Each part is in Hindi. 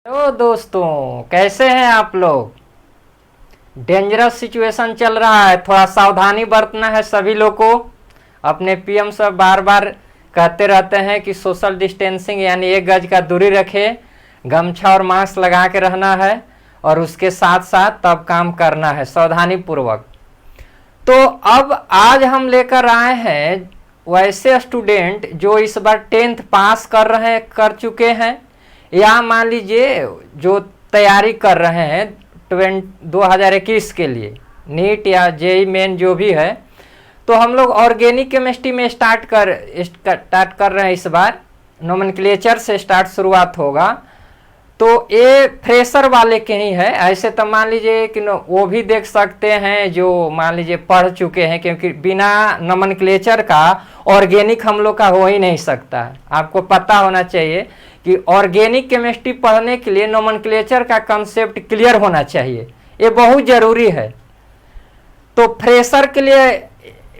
हेलो दोस्तों, कैसे हैं आप लोग। डेंजरस सिचुएशन चल रहा है, थोड़ा सावधानी बरतना है सभी लोग को। अपने पीएम साहब बार बार कहते रहते हैं कि सोशल डिस्टेंसिंग यानी 1 गज का दूरी रखें, गमछा और मास्क लगा के रहना है और उसके साथ साथ तब काम करना है सावधानी पूर्वक। तो अब आज हम लेकर आए हैं वैसे स्टूडेंट जो इस बार 10th पास कर चुके हैं, या मान लीजिए जो तैयारी कर रहे हैं 2021 के लिए नीट या जेई मेन जो भी है। तो हम लोग ऑर्गेनिक केमिस्ट्री में स्टार्ट कर रहे हैं। इस बार नोमेनक्लेचर से शुरुआत होगा। तो ये फ्रेशर वाले के ही है। ऐसे तो मान लीजिए कि वो भी देख सकते हैं जो मान लीजिए पढ़ चुके हैं, क्योंकि बिना नोमेनक्लेचर का ऑर्गेनिक हम लोग का हो ही नहीं सकता है। आपको पता होना चाहिए कि ऑर्गेनिक केमिस्ट्री पढ़ने के लिए नोमेनक्लेचर का कंसेप्ट क्लियर होना चाहिए, ये बहुत ज़रूरी है। तो फ्रेशर के लिए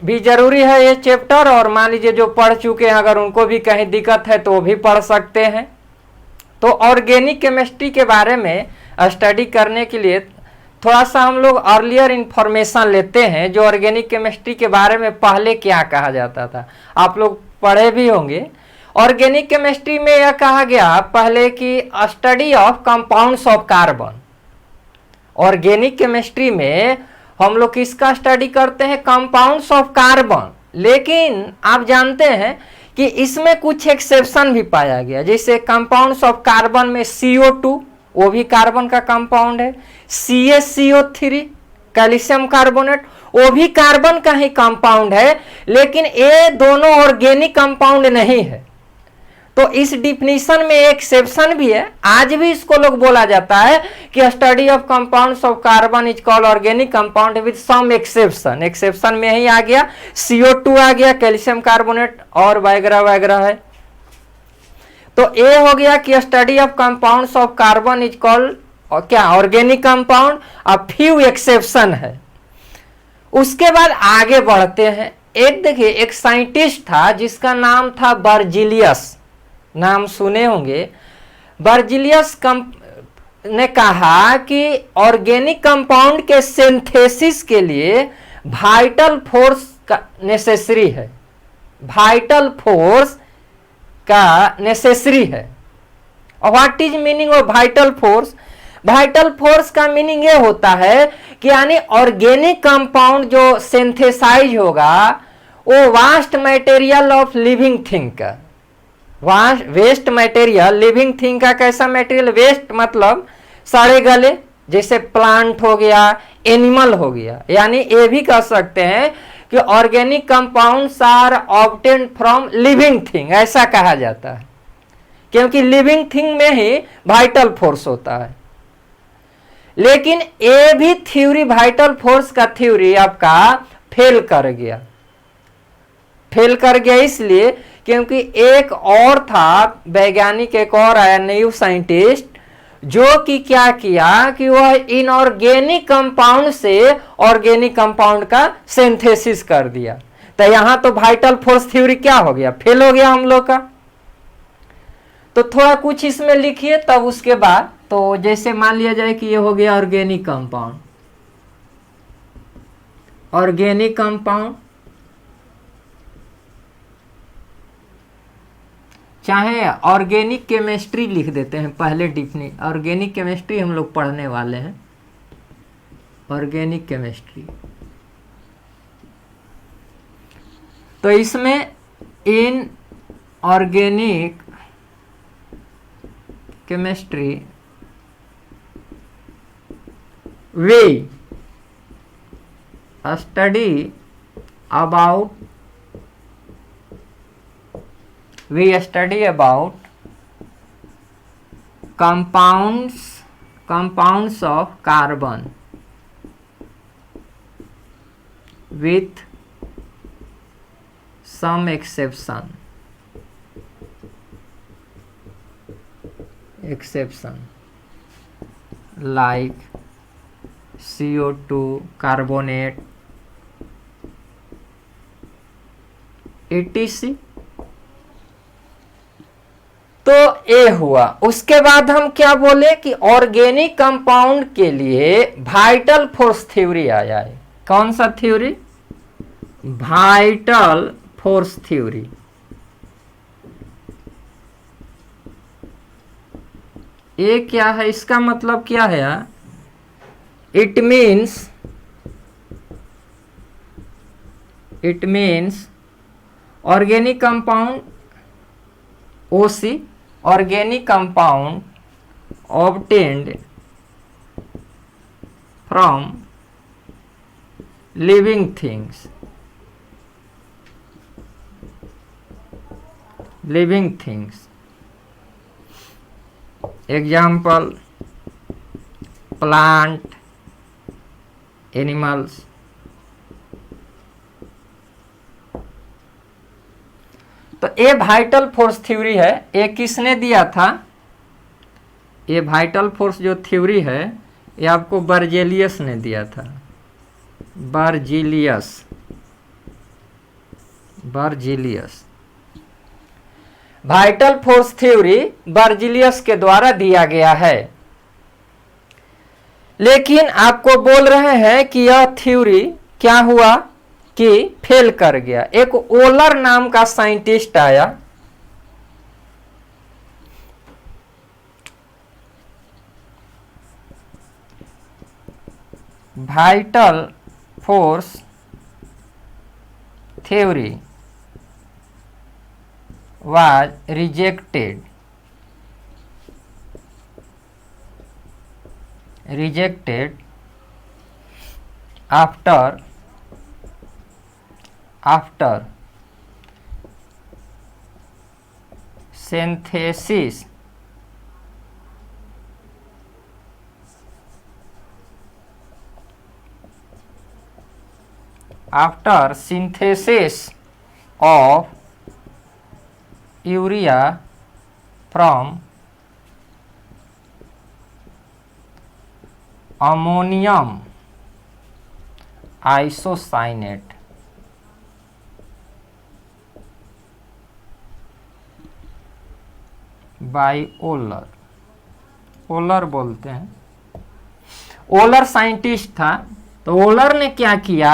भी ज़रूरी है ये चैप्टर, और मान लीजिए जो पढ़ चुके हैं अगर उनको भी कहीं दिक्कत है तो वो भी पढ़ सकते हैं। तो ऑर्गेनिक केमिस्ट्री के बारे में स्टडी करने के लिए थोड़ा सा हम लोग अर्लियर इन्फॉर्मेशन लेते हैं, जो ऑर्गेनिक केमिस्ट्री के बारे में पहले क्या कहा जाता था। आप लोग पढ़े भी होंगे। ऑर्गेनिक केमिस्ट्री में यह कहा गया पहले कि study of compounds of carbon. Organic chemistry में हम लोग किसका स्टडी करते हैं? Compounds of carbon. लेकिन आप जानते हैं कि इसमें कुछ एक्सेप्शन भी पाया गया, जैसे कंपाउंड्स ऑफ कार्बन में CO2, वो भी कार्बन का कंपाउंड है। CaCO3 कैल्शियम कार्बोनेट, वो भी कार्बन का ही कंपाउंड है, लेकिन ये दोनों ऑर्गेनिक कंपाउंड नहीं है। तो इस डिफिनीशन में एक एक्सेप्शन भी है। आज भी इसको लोग बोला जाता है कि study of compounds of carbon is called organic compound with some exception. Exception में ही आ गया CO2 आ गया, कैल्शियम कार्बोनेट और वगैरह वगैरह है। तो ये हो गया कि study of compounds of carbon is called क्या? Organic compound. अब फ्यू एक्सेप्शन है। उसके बाद आगे बढ़ते हैं। एक देखिए, एक साइंटिस्ट था जिसका नाम था बर्जिलियस, नाम सुने होंगे। बर्जिलियस ने कहा कि ऑर्गेनिक कंपाउंड के सिंथेसिस के लिए वाइटल फोर्स का नेसेसरी है। वाइटल फोर्स का नेसेसरी है। और what is meaning of vital force? Vital force का मीनिंग ये होता है कि यानी ऑर्गेनिक कंपाउंड जो सिंथेसाइज होगा वो vast material of living thing का, वेस्ट मटेरियल लिविंग थिंग का कैसा मटेरियल? वेस्ट मतलब सड़े गले, जैसे प्लांट हो गया, एनिमल हो गया। यानी ये भी कह सकते हैं कि organic compounds are obtained from living thing, ऐसा कहा जाता है, क्योंकि लिविंग थिंग में ही वाइटल फोर्स होता है। लेकिन ये भी थ्योरी, वाइटल फोर्स का थ्योरी आपका फेल कर गया। फेल कर गया इसलिए क्योंकि एक और था वैज्ञानिक, एक और आया न्यू साइंटिस्ट, जो कि क्या किया कि वह इनऑर्गेनिक कंपाउंड से ऑर्गेनिक कंपाउंड का सिंथेसिस कर दिया। तो यहां तो वाइटल फोर्स थ्योरी क्या हो गया? फेल हो गया हम लोग का। तो थोड़ा कुछ इसमें लिखिए, तब उसके बाद तो जैसे मान लिया जाए कि ये हो गया ऑर्गेनिक कंपाउंड। ऑर्गेनिक कंपाउंड, चाहे ऑर्गेनिक केमिस्ट्री लिख देते हैं पहले डिफिनेशन। ऑर्गेनिक केमिस्ट्री हम लोग पढ़ने वाले हैं। ऑर्गेनिक केमिस्ट्री, तो इसमें in organic chemistry we study about we study about compounds of carbon with some exception like CO2 carbonate etc. तो ए हुआ। उसके बाद हम क्या बोले कि ऑर्गेनिक कंपाउंड के लिए वाइटल फोर्स थ्योरी आया है। कौन सा थ्योरी? Vital force theory. ये क्या है? इसका मतलब क्या है? It means organic compound OC, organic compound obtained from living things, example plant, animals। तो ये वाइटल फोर्स थ्योरी है। ये किसने दिया था? ये वाइटल फोर्स जो थ्योरी है ये आपको बर्जेलियस ने दिया था। Berzelius vital force theory Berzelius के द्वारा दिया गया है। लेकिन आपको बोल रहे हैं कि यह थ्योरी क्या हुआ कि फेल कर गया। एक ओलर नाम का साइंटिस्ट आया, vital force theory was rejected after synthesis of urea from ammonium isocyanate। By Wohler बोलते हैं। ओलर साइंटिस्ट था। तो ओलर ने क्या किया,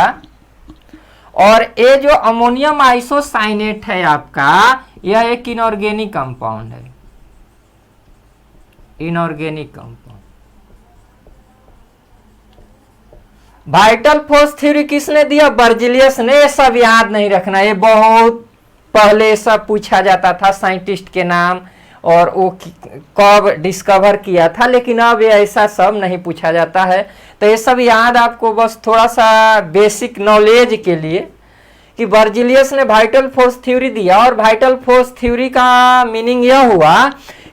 और ये जो अमोनियम आइसोसाइनेट है आपका, यह एक इनऑर्गेनिक कंपाउंड है। Inorganic compound. Vital force theory किसने दिया? बर्जिलियस ने। ये सब याद नहीं रखना, ये बहुत पहले सब पूछा जाता था साइंटिस्ट के नाम और वो कब डिस्कवर किया था, लेकिन अब ये ऐसा सब नहीं पूछा जाता है। तो ये सब याद आपको बस थोड़ा सा बेसिक नॉलेज के लिए कि बर्जिलियस ने वाइटल फोर्स थ्योरी दिया। और वाइटल फोर्स थ्योरी का मीनिंग यह हुआ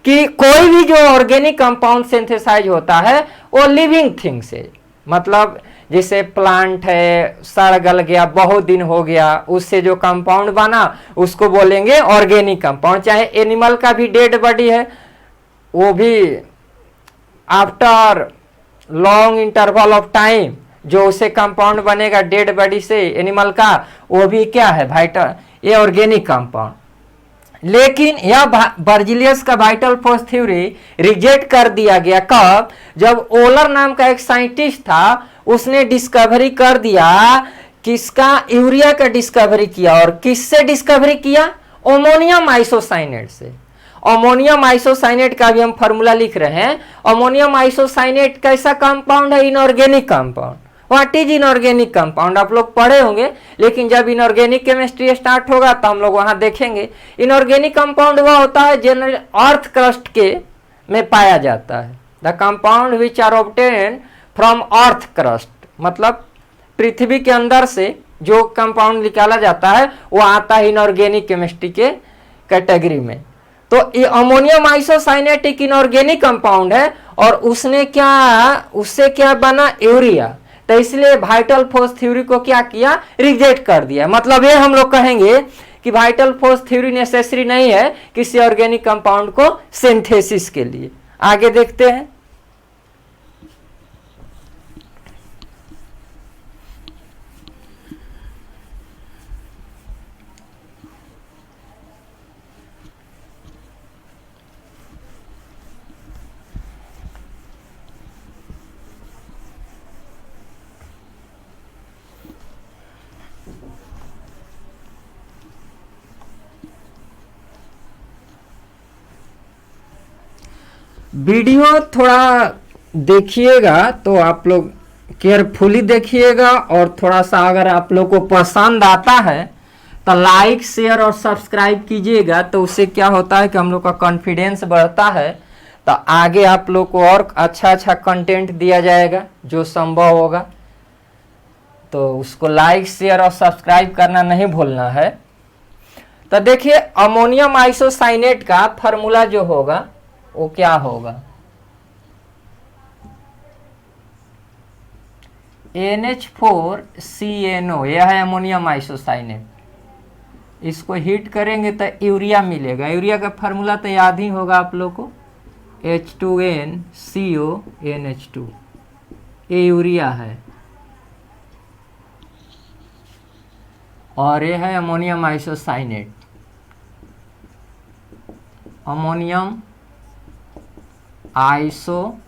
कि कोई भी जो ऑर्गेनिक कंपाउंड सिंथेसाइज होता है वो लिविंग थिंग से, मतलब जैसे प्लांट है, सड़ गल गया, बहुत दिन हो गया, उससे जो कंपाउंड बना उसको बोलेंगे ऑर्गेनिक कंपाउंड। चाहे एनिमल का भी डेड बॉडी है, वो भी after long interval of time जो उसे कंपाउंड बनेगा डेड बॉडी से एनिमल का, वो भी क्या है? वाइटल, ये ऑर्गेनिक कंपाउंड। लेकिन यह बर्जिलियस का वाइटल फोर्स थ्योरी रिजेक्ट कर दिया गया। कब? जब ओलर नाम का एक साइंटिस्ट था, उसने डिस्कवरी कर दिया किसका? यूरिया का डिस्कवरी किया। और किससे डिस्कवरी किया? अमोनियम आइसोसाइनेट से। अमोनियम आइसोसाइनेट का भी हम फॉर्मूला लिख रहे हैं। अमोनियम आइसोसाइनेट कैसा कंपाउंड है? Inorganic compound. What is inorganic compound आप लोग पढ़े होंगे, लेकिन जब इनऑर्गेनिक केमिस्ट्री स्टार्ट होगा तो हम लोग वहां देखेंगे। इनऑर्गेनिक कंपाउंड वह होता है जनरल अर्थ क्रस्ट के में पाया जाता है। The compound which are obtain from earth crust, मतलब पृथ्वी के अंदर से जो कंपाउंड निकाला जाता है वो आता है इनऑर्गेनिक केमिस्ट्री के कैटेगरी में। तो ये अमोनियम आइसोसाइनेट एक इनऑर्गेनिक कंपाउंड है और उससे क्या बना? यूरिया। तो इसलिए वाइटल फोर्स थ्योरी को क्या किया? रिजेक्ट कर दिया। मतलब ये हम लोग कहेंगे कि वाइटल फोर्स थ्योरी नेसेसरी नहीं है किसी ऑर्गेनिक कंपाउंड को सिंथेसिस के लिए। आगे देखते हैं। वीडियो थोड़ा देखिएगा तो आप लोग केयरफुली देखिएगा, और थोड़ा सा अगर आप लोग को पसंद आता है तो लाइक शेयर और सब्सक्राइब कीजिएगा। तो उससे क्या होता है कि हम लोग का कॉन्फिडेंस बढ़ता है, तो आगे आप लोग को और अच्छा अच्छा कंटेंट दिया जाएगा जो संभव होगा। तो उसको लाइक शेयर और सब्सक्राइब करना नहीं भूलना है। तो देखिए अमोनियम आइसोसाइनेट का फार्मूला जो होगा वो क्या होगा, NH4CNO, यह है अमोनियम आइसोसाइनेट। इसको हीट करेंगे तो यूरिया मिलेगा। यूरिया का फार्मूला तो याद ही होगा आप लोग को, H2NCONH2, ये यूरिया है, और ये है अमोनियम आइसोसाइनेट, अमोनियम आइसोसाइनेट।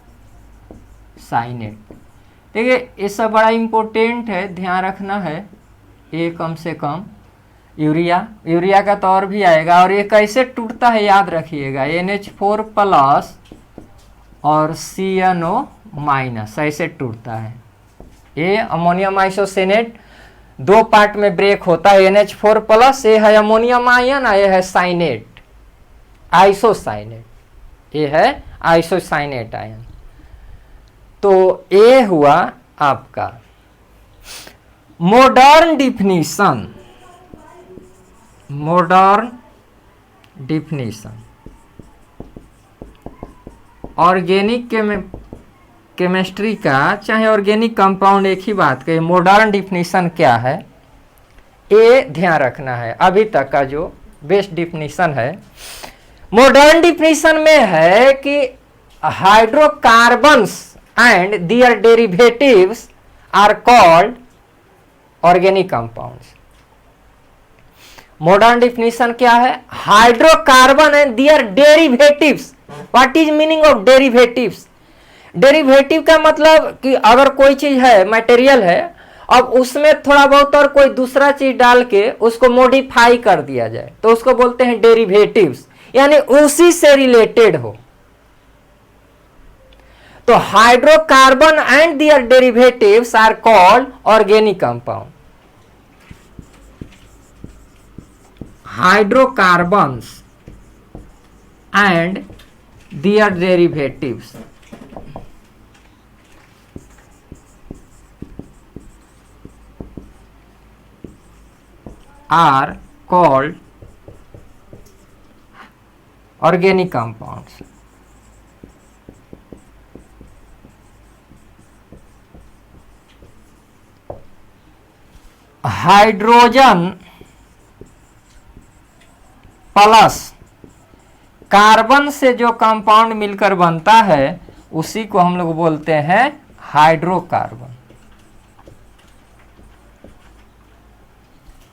देखिए ये सब बड़ा इम्पोर्टेंट है, ध्यान रखना है। ये कम से कम यूरिया का तो और भी आएगा। और ये कैसे टूटता है याद रखिएगा, NH4 प्लस और CNO माइनस ऐसे टूटता है। ये अमोनियम आइसोसाइनेट दो पार्ट में ब्रेक होता है, NH4 प्लस, ये है अमोनियम आयन, ये है साइनेट आइसोसाइनेट, ये है आइसोसाइनेट आयन। तो ये हुआ आपका modern definition. Modern definition organic chemistry का, चाहे ऑर्गेनिक कंपाउंड, एक ही बात के मॉडर्न डिफिनीशन क्या है ये ध्यान रखना है। अभी तक का जो बेस्ट डिफिनीशन है मॉडर्न डिफिनीशन में है कि hydrocarbons and their derivatives are called organic compounds. Modern definition क्या है, hydrocarbon and their derivatives. What is meaning of derivatives? Derivative का मतलब कि अगर कोई चीज है, मटेरियल है, अब उसमें थोड़ा बहुत और कोई दूसरा चीज डाल के उसको मॉडिफाई कर दिया जाए तो उसको बोलते हैं डेरिवेटिव्स, यानी उसी से रिलेटेड हो। तो hydrocarbon and their derivatives are called organic compound. Hydrocarbons and their derivatives are called organic compounds. Hydrogen plus carbon से जो कंपाउंड मिलकर बनता है उसी को हम लोग बोलते हैं हाइड्रोकार्बन।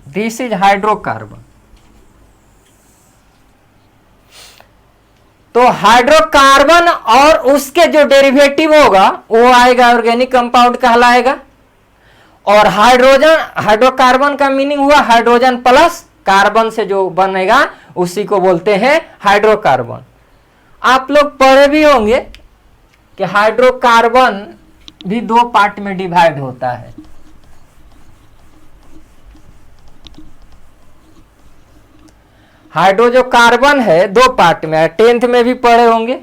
This is hydrocarbon. तो हाइड्रोकार्बन और उसके जो डेरिवेटिव होगा वो आएगा ऑर्गेनिक कंपाउंड कहलाएगा। और हाइड्रोकार्बन का मीनिंग हुआ हाइड्रोजन प्लस कार्बन से जो बनेगा उसी को बोलते हैं हाइड्रोकार्बन। आप लोग पढ़े भी होंगे कि हाइड्रोकार्बन भी दो पार्ट में डिवाइड होता है। हाइड्रो जो कार्बन है दो पार्ट में है, 10th में भी पढ़े होंगे।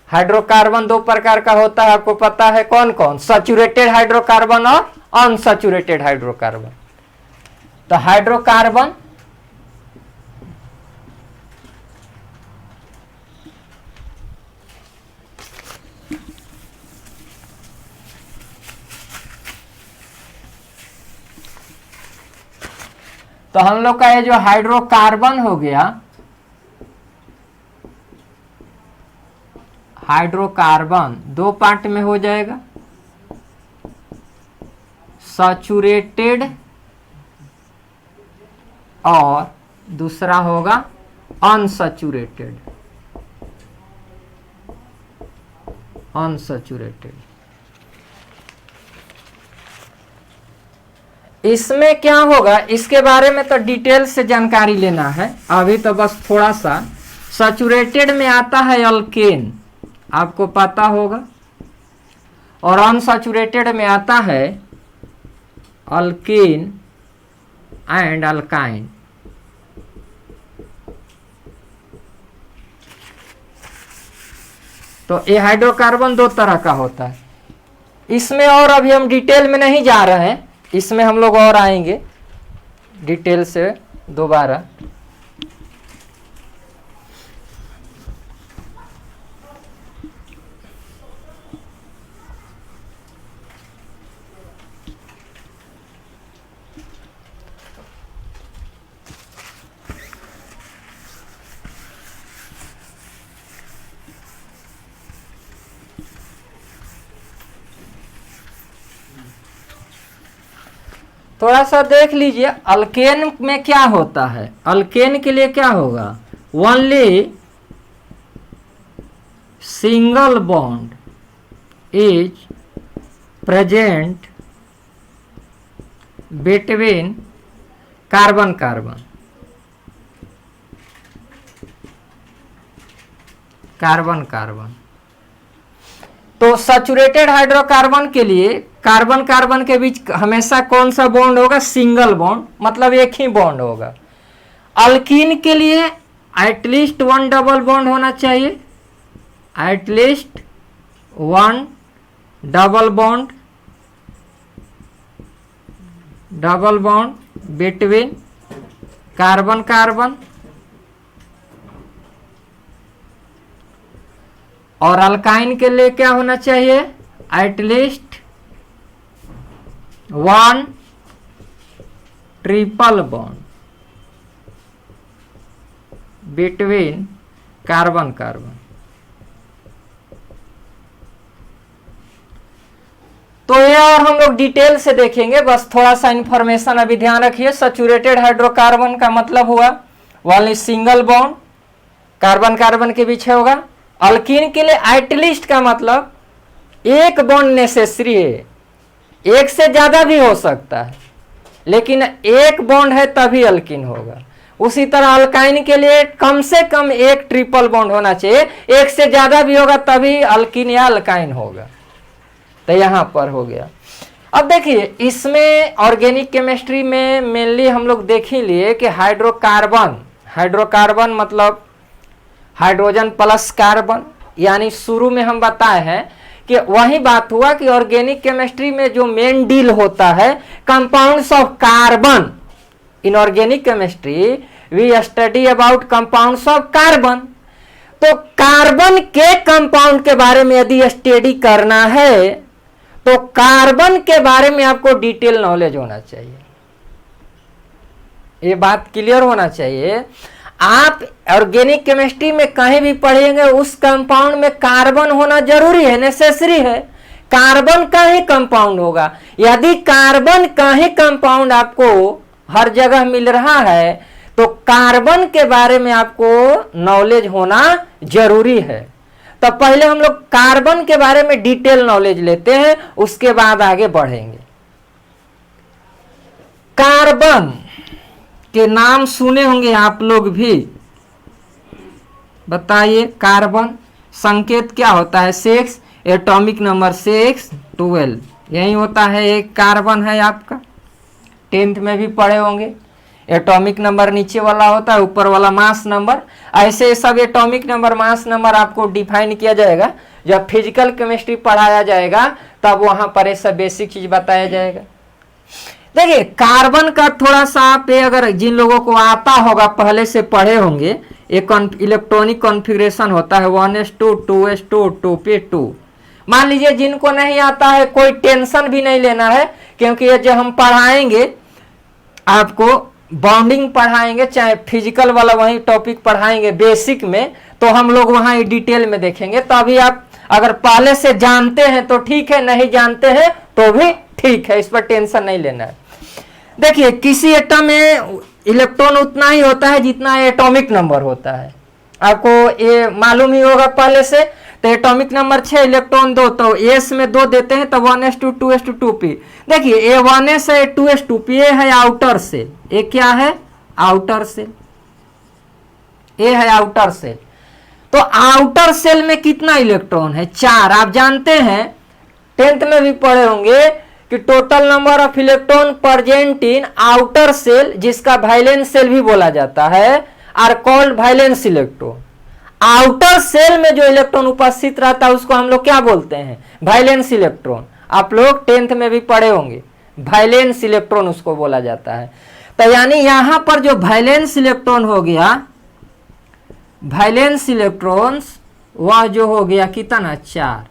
हाइड्रोकार्बन दो प्रकार का होता है, आपको पता है कौन कौन, सैचुरेटेड हाइड्रोकार्बन और अनसैचुरेटेड हाइड्रोकार्बन। तो हाइड्रोकार्बन तो हम लोग का ये जो हाइड्रोकार्बन हो गया, हाइड्रोकार्बन दो पार्ट में हो जाएगा, सैचुरेटेड और दूसरा होगा अनसैचुरेटेड। अनसैचुरेटेड इसमें क्या होगा इसके बारे में तो डिटेल से जानकारी लेना है, अभी तो बस थोड़ा सा। सैचुरेटेड में आता है अल्केन, आपको पता होगा, और अनसैचुरेटेड में आता है अल्कीन एंड अल्काइन। तो ये हाइड्रोकार्बन दो तरह का होता है। इसमें और अभी हम डिटेल में नहीं जा रहे हैं, इसमें हम लोग और आएंगे डिटेल से दोबारा। थोड़ा सा देख लीजिए अल्केन में क्या होता है। अल्केन के लिए क्या होगा, only single bond is present between carbon carbon, carbon carbon. तो सैचुरेटेड हाइड्रोकार्बन के लिए कार्बन कार्बन के बीच हमेशा कौन सा बॉन्ड होगा, सिंगल बॉन्ड, मतलब एक ही बॉन्ड होगा। अल्कीन के लिए एटलीस्ट वन डबल बॉन्ड होना चाहिए, at least one double bond, double bond between carbon carbon. और अल्काइन के लिए क्या होना चाहिए, at least one triple bond between carbon carbon. तो ये और हम लोग डिटेल से देखेंगे, बस थोड़ा सा इंफॉर्मेशन अभी ध्यान रखिए। सैचुरेटेड हाइड्रोकार्बन का मतलब हुआ only single bond, carbon carbon के बीच होगा। अल्कीन के लिए एटलीस्ट का मतलब एक बॉन्ड नेसेसरी है, एक से ज्यादा भी हो सकता है, लेकिन एक बॉन्ड है तभी अल्कीन होगा। उसी तरह अल्काइन के लिए कम से कम एक ट्रिपल बॉन्ड होना चाहिए, एक से ज्यादा भी होगा तभी अल्कीन या अल्काइन होगा। तो यहां पर हो गया। अब देखिए इसमें ऑर्गेनिक केमिस्ट्री में मेनली हम लोग देख ही लिए कि हाइड्रोकार्बन, हाइड्रोकार्बन मतलब हाइड्रोजन प्लस कार्बन, यानी शुरू में हम बताए हैं कि वही बात हुआ कि ऑर्गेनिक केमिस्ट्री में जो मेन डील होता है compounds of carbon. In organic chemistry we study about compounds of carbon. तो कार्बन के कंपाउंड के बारे में यदि स्टडी करना है तो कार्बन के बारे में आपको डिटेल नॉलेज होना चाहिए, ये बात क्लियर होना चाहिए। आप ऑर्गेनिक केमिस्ट्री में कहीं भी पढ़ेंगे उस कंपाउंड में कार्बन होना जरूरी है, नेसेसरी है। कार्बन का ही कंपाउंड होगा। यदि कार्बन का ही कंपाउंड आपको हर जगह मिल रहा है तो कार्बन के बारे में आपको नॉलेज होना जरूरी है। तो पहले हम लोग कार्बन के बारे में डिटेल नॉलेज लेते हैं, उसके बाद आगे बढ़ेंगे। कार्बन के नाम सुने होंगे आप लोग भी, बताइए। कार्बन संकेत क्या होता है, 6, एटॉमिक नंबर 6, 12, यही होता है। एक कार्बन है आपका, 10th में भी पढ़े होंगे। एटॉमिक नंबर नीचे वाला होता है, ऊपर वाला मास नंबर। ऐसे सब एटॉमिक नंबर मास नंबर आपको डिफाइन किया जाएगा जब फिजिकल केमिस्ट्री पढ़ाया जाएगा, तब वहां पर ये सब बेसिक चीज बताया जाएगा। देखिए कार्बन का थोड़ा सा आप अगर जिन लोगों को आता होगा पहले से पढ़े होंगे, एक इलेक्ट्रॉनिक कॉन्फ़िगरेशन होता है 1s2 2s2 2p2। मान लीजिए जिनको नहीं आता है कोई टेंशन भी नहीं लेना है, क्योंकि ये जो हम पढ़ाएंगे आपको बॉन्डिंग पढ़ाएंगे, चाहे फिजिकल वाला वही टॉपिक पढ़ाएंगे बेसिक में, तो हम लोग वहां डिटेल में देखेंगे। तो अभी आप अगर पहले से जानते हैं तो ठीक है, नहीं जानते हैं तो भी ठीक है, इस पर टेंशन नहीं लेना है। देखिए किसी एटम में इलेक्ट्रॉन उतना ही होता है जितना एटॉमिक नंबर होता है, आपको ये मालूम ही होगा पहले से। तो एटॉमिक नंबर 6, इलेक्ट्रॉन 2, तो एस में 2 देते हैं तो 1s2 2s2 2p। देखिए ए 1s है, 2s 2p, ये है आउटर सेल। ये क्या है, आउटर सेल, ये है आउटर सेल। तो आउटर सेल में कितना इलेक्ट्रॉन है? 4। आप जानते हैं 10th में भी पढ़े होंगे कि total number of electron present in outer shell, जिसका वैलेंस सेल भी बोला जाता है, are called valence electron. Outer shell में जो इलेक्ट्रॉन उपस्थित रहता है उसको हम लोग क्या बोलते हैं? Valence electron. आप लोग 10th में भी पढ़े होंगे, वैलेंस इलेक्ट्रॉन उसको बोला जाता है। तो यानी यहां पर जो वैलेंस इलेक्ट्रॉन हो गया, वैलेंस इलेक्ट्रॉन्स वह जो हो गया कितना? 4।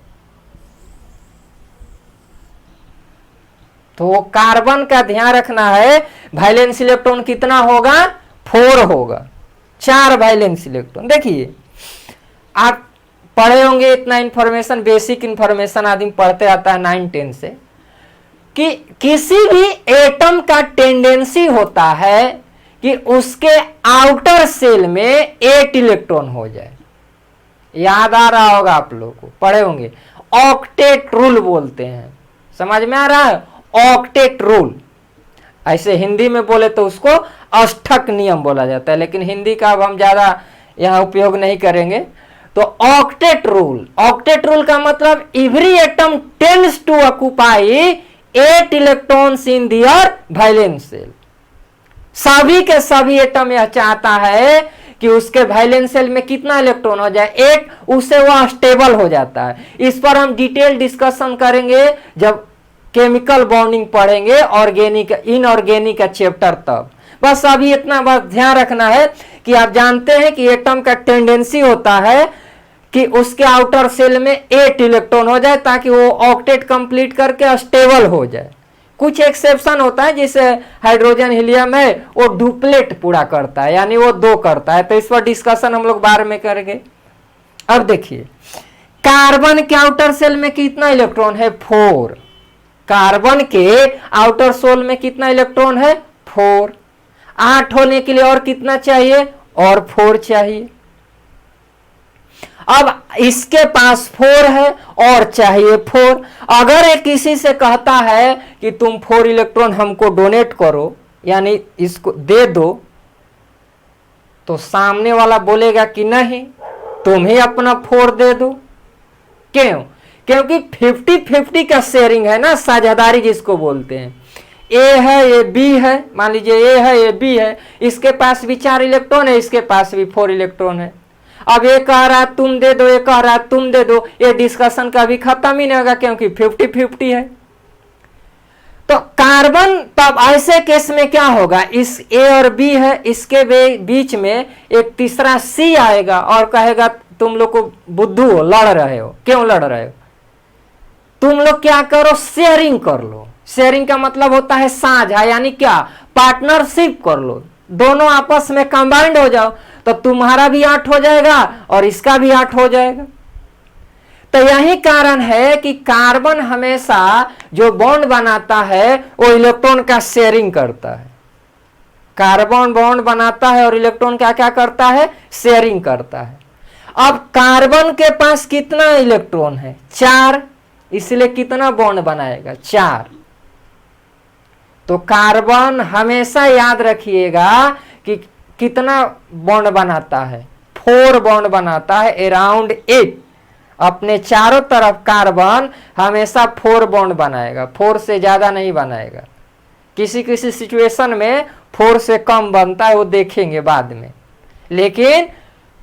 तो कार्बन का ध्यान रखना है, वैलेंस इलेक्ट्रॉन कितना होगा? 4 होगा। 4 वैलेंस इलेक्ट्रॉन। देखिए आप पढ़े होंगे इतना इंफॉर्मेशन, बेसिक इंफॉर्मेशन आदमी पढ़ते आता है 9-10 से, कि किसी भी एटम का टेंडेंसी होता है कि उसके आउटर सेल में 8 इलेक्ट्रॉन हो जाए। याद आ रहा होगा आप लोगों को, पढ़े होंगे। ऑक्टेट रूल बोलते हैं, समझ में आ रहा है? Octet rule. ऐसे हिंदी में बोले तो उसको अष्टक नियम बोला जाता है, लेकिन हिंदी का अब हम ज्यादा यहां उपयोग नहीं करेंगे। तो ऑक्टेट रूल, ऑक्टेट रूल का मतलब every atom tends to occupy 8 electrons in their valence shell. सभी के सभी एटम यह चाहता है कि उसके वैलेंस सेल में कितना इलेक्ट्रॉन हो जाए? 8। उससे वह स्टेबल हो जाता है। इस पर हम डिटेल डिस्कशन करेंगे जब केमिकल बॉन्डिंग पढ़ेंगे, ऑर्गेनिक इनऑर्गेनिक का चैप्टर, तब। बस अभी इतना बस ध्यान रखना है कि आप जानते हैं कि एटम का टेंडेंसी होता है कि उसके आउटर सेल में 8 इलेक्ट्रॉन हो जाए ताकि वो ऑक्टेट कंप्लीट करके स्टेबल हो जाए। कुछ एक्सेप्शन होता है, जैसे हाइड्रोजन हीलियम है वो डुप्लेट पूरा करता है, यानी वो 2 करता है। तो इस पर डिस्कशन हम लोग बाद में करेंगे। अब देखिए कार्बन के आउटर सेल में कितना इलेक्ट्रॉन है? 4। कार्बन के आउटर सेल में कितना इलेक्ट्रॉन है? 4। 8 होने के लिए और कितना चाहिए? और 4 चाहिए। अब इसके पास 4 है और चाहिए 4। अगर ये किसी से कहता है कि तुम 4 इलेक्ट्रॉन हमको डोनेट करो, यानी इसको दे दो, तो सामने वाला बोलेगा कि नहीं, तुम ही अपना 4 दे दो। क्यों? क्योंकि 50-50 का शेयरिंग है ना, साझेदारी जिसको बोलते हैं। ए है, ये बी है, मान लीजिए ए है, ये बी है, इसके पास भी 4 इलेक्ट्रॉन है, इसके पास भी 4 इलेक्ट्रॉन है। अब ये कह रहा है तुम दे दो, ये कह रहा है तुम दे दो, ये डिस्कशन कभी खत्म ही नहीं होगा, क्योंकि 50-50 है। तो कार्बन, तब ऐसे केस में क्या होगा? इस ए और बी है, इसके बीच में एक तीसरा सी आएगा और कहेगा तुम लोग को बुद्धू हो, लड़ रहे हो। क्यों लड़ रहे हो? तुम लोग क्या करो? शेयरिंग कर लो। शेयरिंग का मतलब होता है साझा, यानी क्या? पार्टनरशिप कर लो, दोनों आपस में कंबाइंड हो जाओ, तो तुम्हारा भी 8 हो जाएगा और इसका भी 8 हो जाएगा। तो यही कारण है कि कार्बन हमेशा जो बॉन्ड बनाता है वो इलेक्ट्रॉन का शेयरिंग करता है। कार्बन बॉन्ड बनाता है और इलेक्ट्रॉन क्या क्या करता है? शेयरिंग करता है। अब कार्बन के पास कितना इलेक्ट्रॉन है? 4। इसलिए कितना बॉन्ड बनाएगा? 4। तो कार्बन हमेशा याद रखिएगा कि कितना बॉन्ड बनाता है? 4 बॉन्ड बनाता है अराउंड 8। अपने चारों तरफ कार्बन हमेशा 4 बॉन्ड बनाएगा, 4 से ज्यादा नहीं बनाएगा। किसी किसी सिचुएशन में 4 से कम बनता है, वो देखेंगे बाद में। लेकिन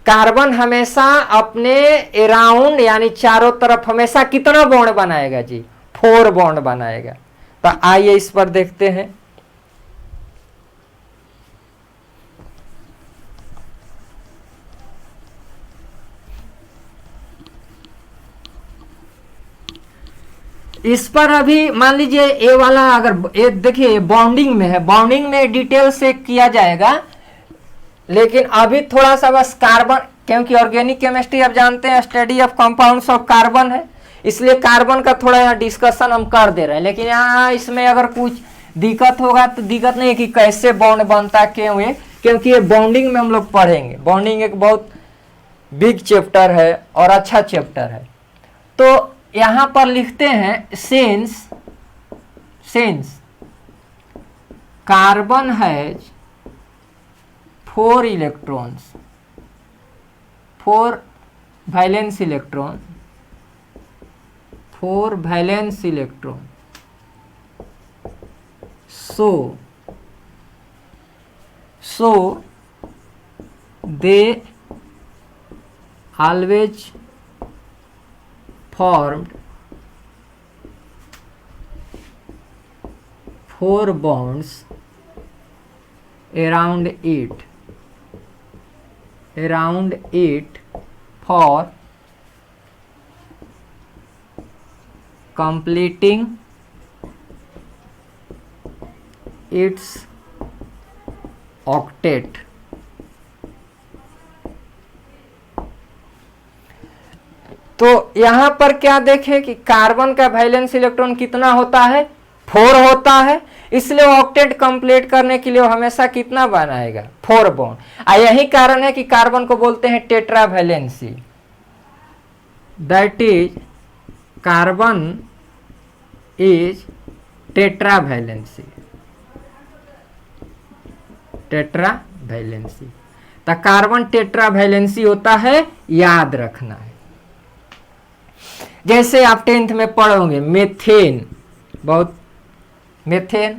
कार्बन हमेशा अपने अराउंड यानी चारों तरफ हमेशा कितना बॉन्ड बनाएगा जी? 4 बॉन्ड बनाएगा। तो आइए इस पर देखते हैं। इस पर अभी मान लीजिए ए वाला, अगर ये देखिए बॉन्डिंग में है, बॉन्डिंग में डिटेल से किया जाएगा, लेकिन अभी थोड़ा सा बस कार्बन, क्योंकि ऑर्गेनिक केमिस्ट्री आप जानते हैं study of compounds of carbon है, इसलिए कार्बन का थोड़ा यहाँ डिस्कशन हम कर दे रहे हैं। लेकिन यहाँ इसमें अगर कुछ दिक्कत होगा तो दिक्कत नहीं है कि कैसे बॉन्ड बनता है, क्यों है, क्योंकि ये बॉन्डिंग में हम लोग पढ़ेंगे। बॉन्डिंग एक बहुत बिग चैप्टर है और अच्छा चैप्टर है। तो यहां पर लिखते हैं since carbon has 4 electrons, 4 valence electron, 4 valence electron, so they always formed 4 bonds around it for completing its octet. तो यहां पर क्या देखें कि कार्बन का वैलेंस इलेक्ट्रॉन कितना होता है, 4 होता है, इसलिए ऑक्टेट कंप्लीट करने के लिए वो हमेशा कितना बनाएगा, 4 बॉन्ड। यही कारण है कि कार्बन को बोलते हैं tetra valency, that is carbon is tetra valency, tetra valency. तो कार्बन टेट्रा वैलेंसी होता है, याद रखना है। जैसे आप 10th में पढ़ोगे मेथेन, बहुत मेथेन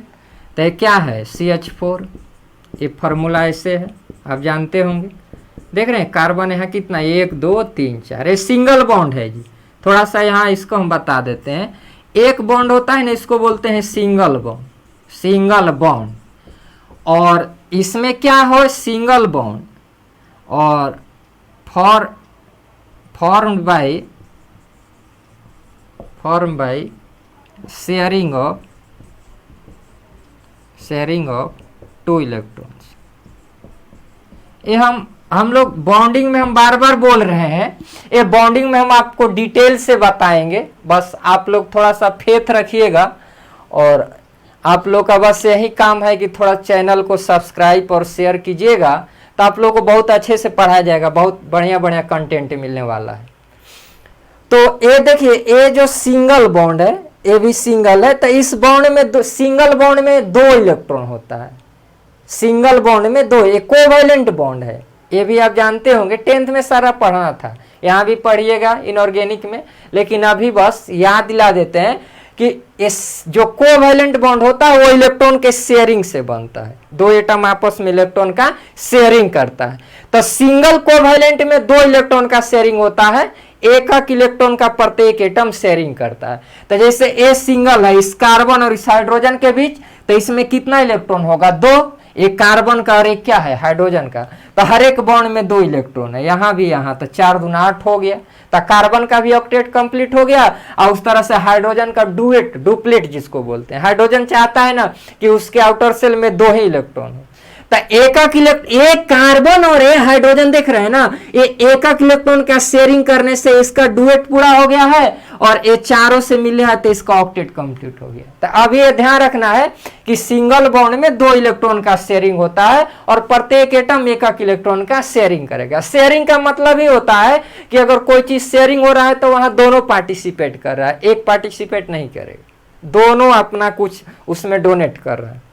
तो ये क्या है, CH4, ये फॉर्मूला ऐसे है, आप जानते होंगे। देख रहे हैं कार्बन यहाँ कितना, 1 2 3 4, ये सिंगल बॉन्ड है जी। थोड़ा सा यहाँ इसको हम बता देते हैं, एक बॉन्ड होता है ना, इसको बोलते हैं सिंगल बॉन्ड, सिंगल बॉन्ड। और इसमें क्या हो, सिंगल बॉन्ड और form by sharing of 2 electrons. ये हम लोग बॉन्डिंग में हम बार बार बोल रहे हैं, ये बॉन्डिंग में हम आपको डिटेल से बताएंगे, बस आप लोग थोड़ा सा फेथ रखिएगा। और आप लोग का बस यही काम है कि थोड़ा चैनल को सब्सक्राइब और शेयर कीजिएगा, तो आप लोग को बहुत अच्छे से पढ़ाया जाएगा, बहुत बढ़िया बढ़िया कंटेंट मिलने वाला है। तो ये देखिए, ये जो सिंगल बॉन्ड है, ये भी सिंगल है, तो इस बॉन्ड में सिंगल बॉन्ड में 2 इलेक्ट्रॉन होता है, सिंगल बॉन्ड में 2, ये कोवैलेंट बॉन्ड है, ये भी आप जानते होंगे, 10th में सारा पढ़ना था, यहाँ भी पढ़िएगा इनऑर्गेनिक में। लेकिन अभी बस याद दिला देते हैं कि इस जो कोवैलेंट बॉन्ड होता है वो इलेक्ट्रॉन के शेयरिंग से बनता है, 2 एटम आपस में इलेक्ट्रॉन का शेयरिंग करता है। तो सिंगल कोवैलेंट में 2 इलेक्ट्रॉन का शेयरिंग होता है, एक इलेक्ट्रॉन का प्रत्येक एटम शेयरिंग करता है। तो जैसे ए सिंगल है इस कार्बन और इस हाइड्रोजन के बीच, तो इसमें कितना इलेक्ट्रॉन होगा, 2, एक कार्बन का और एक क्या है, हाइड्रोजन का। तो हर एक बॉन्ड में 2 इलेक्ट्रॉन है, यहाँ भी यहाँ, तो 4 दूना 8 हो गया। तो कार्बन का भी ऑक्टेट कंप्लीट हो गया, और उस तरह से हाइड्रोजन का डुप्लेट जिसको बोलते हैं। हाइड्रोजन चाहता है ना कि उसके आउटर सेल में 2 ही इलेक्ट्रॉन हो, तो एक कार्बन और एक हाइड्रोजन देख रहे हैं ना, ये एक इलेक्ट्रॉन का शेयरिंग करने से इसका डुएट पूरा हो गया है, और ये चारों से मिले हैं तो इसका ऑक्टेट कंप्लीट हो गया। तो अब ये ध्यान रखना है कि सिंगल बॉन्ड में 2 इलेक्ट्रॉन का शेयरिंग होता है, और प्रत्येक एटम एक इलेक्ट्रॉन का शेयरिंग करेगा। शेयरिंग का मतलब ही होता है कि अगर कोई चीज शेयरिंग हो रहा है तो वहां दोनों पार्टिसिपेट कर रहा है, एक पार्टिसिपेट नहीं करेगा, दोनों अपना कुछ उसमें डोनेट कर रहा है।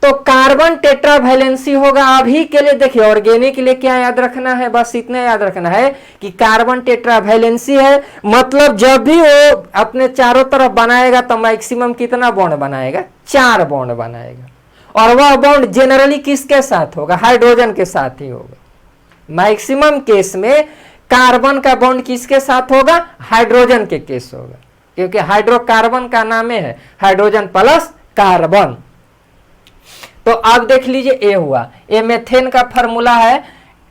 तो कार्बन टेट्रा वैलेंसी होगा। अभी के लिए देखिए, ऑर्गेनिक के लिए क्या याद रखना है, बस इतना याद रखना है कि कार्बन टेट्रा वैलेंसी है, मतलब जब भी वो अपने चारों तरफ बनाएगा तो मैक्सिमम कितना बॉन्ड बनाएगा, 4 बॉन्ड बनाएगा। और वह बॉन्ड जनरली किसके साथ होगा, हाइड्रोजन के साथ ही होगा। मैक्सिमम केस में कार्बन का बॉन्ड किसके साथ होगा, हाइड्रोजन के केस होगा, क्योंकि हाइड्रोकार्बन का नाम है हाइड्रोजन प्लस कार्बन। तो अब देख लीजिए, ये हुआ, ये मेथेन का फॉर्मूला है।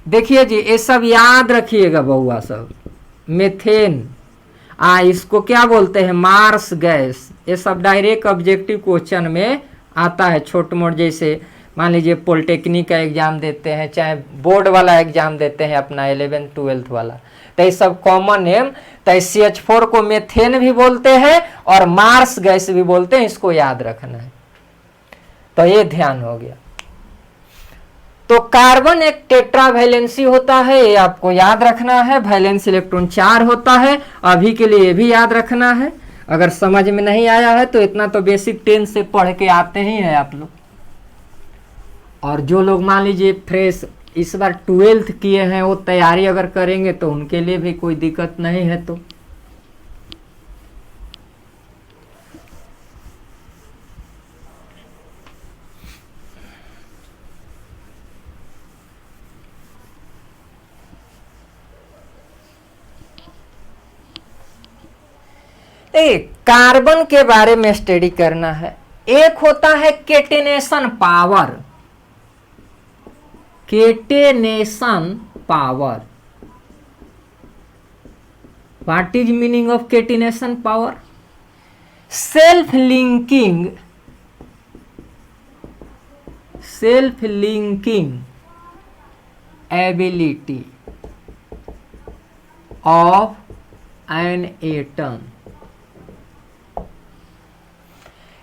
देखिए जी, ये सब याद रखिएगा बउआ सब। मेथेन, इसको क्या बोलते हैं, मार्स गैस। ये सब डायरेक्ट ऑब्जेक्टिव क्वेश्चन में आता है, छोट मोट। जैसे मान लीजिए पॉलिटेक्निक का एग्जाम देते हैं, चाहे बोर्ड वाला एग्जाम देते हैं अपना 11th 12th वाला, तो ये सब कॉमन नेम। तो CH4 को मेथेन भी बोलते हैं और मार्स गैस भी बोलते हैं, इसको याद रखना है। तो ये ध्यान हो गया। तो कार्बन एक टेट्रा वैलेंसी होता है, ये आपको याद रखना है। वैलेंस इलेक्ट्रॉन 4 होता है। अभी के लिए ये भी याद रखना है। अगर समझ में नहीं आया है तो इतना तो बेसिक 10 से पढ़ के आते ही हैं आप लोग। और जो लोग मान लीजिए फ्रेश इस बार 12th किए हैं वो तैयारी अगर करेंगे तो उनके लिए भी कोई दिक्कत नहीं है। तो कार्बन के बारे में स्टडी करना है। एक होता है catenation power, catenation power. What is meaning of catenation power? Self linking ability of an atom.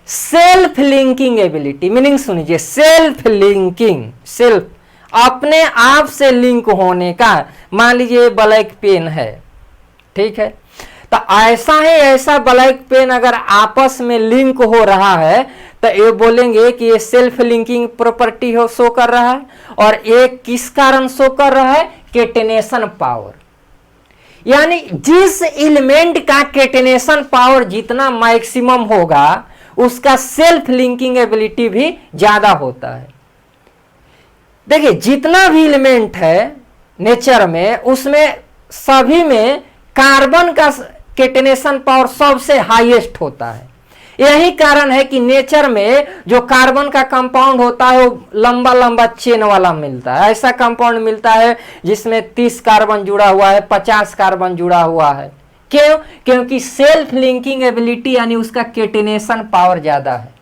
Self linking ability meaning सुनिए, सेल्फ लिंकिंग, सेल्फ अपने आप से लिंक होने का। मान लीजिए ब्लैक पेन है, ठीक है, तो ऐसा ब्लैक पेन अगर आपस में लिंक हो रहा है तो ये बोलेंगे कि ये सेल्फ लिंकिंग प्रॉपर्टी हो शो कर रहा है। और ये किस कारण शो कर रहा है? Catenation power. यानी जिस एलिमेंट का केटेनेशन पावर जितना मैक्सिमम होगा उसका सेल्फ लिंकिंग एबिलिटी भी ज्यादा होता है। देखिए जितना भी एलिमेंट है नेचर में उसमें सभी में कार्बन का केटेनेशन पावर सबसे हाईएस्ट होता है। यही कारण है कि नेचर में जो कार्बन का कंपाउंड होता है वो लंबा लंबा चेन वाला मिलता है। ऐसा कंपाउंड मिलता है जिसमें 30 कार्बन जुड़ा हुआ है, 50 कार्बन जुड़ा हुआ है। क्यों? क्योंकि सेल्फ लिंकिंग एबिलिटी यानी उसका केटेनेशन पावर ज्यादा है।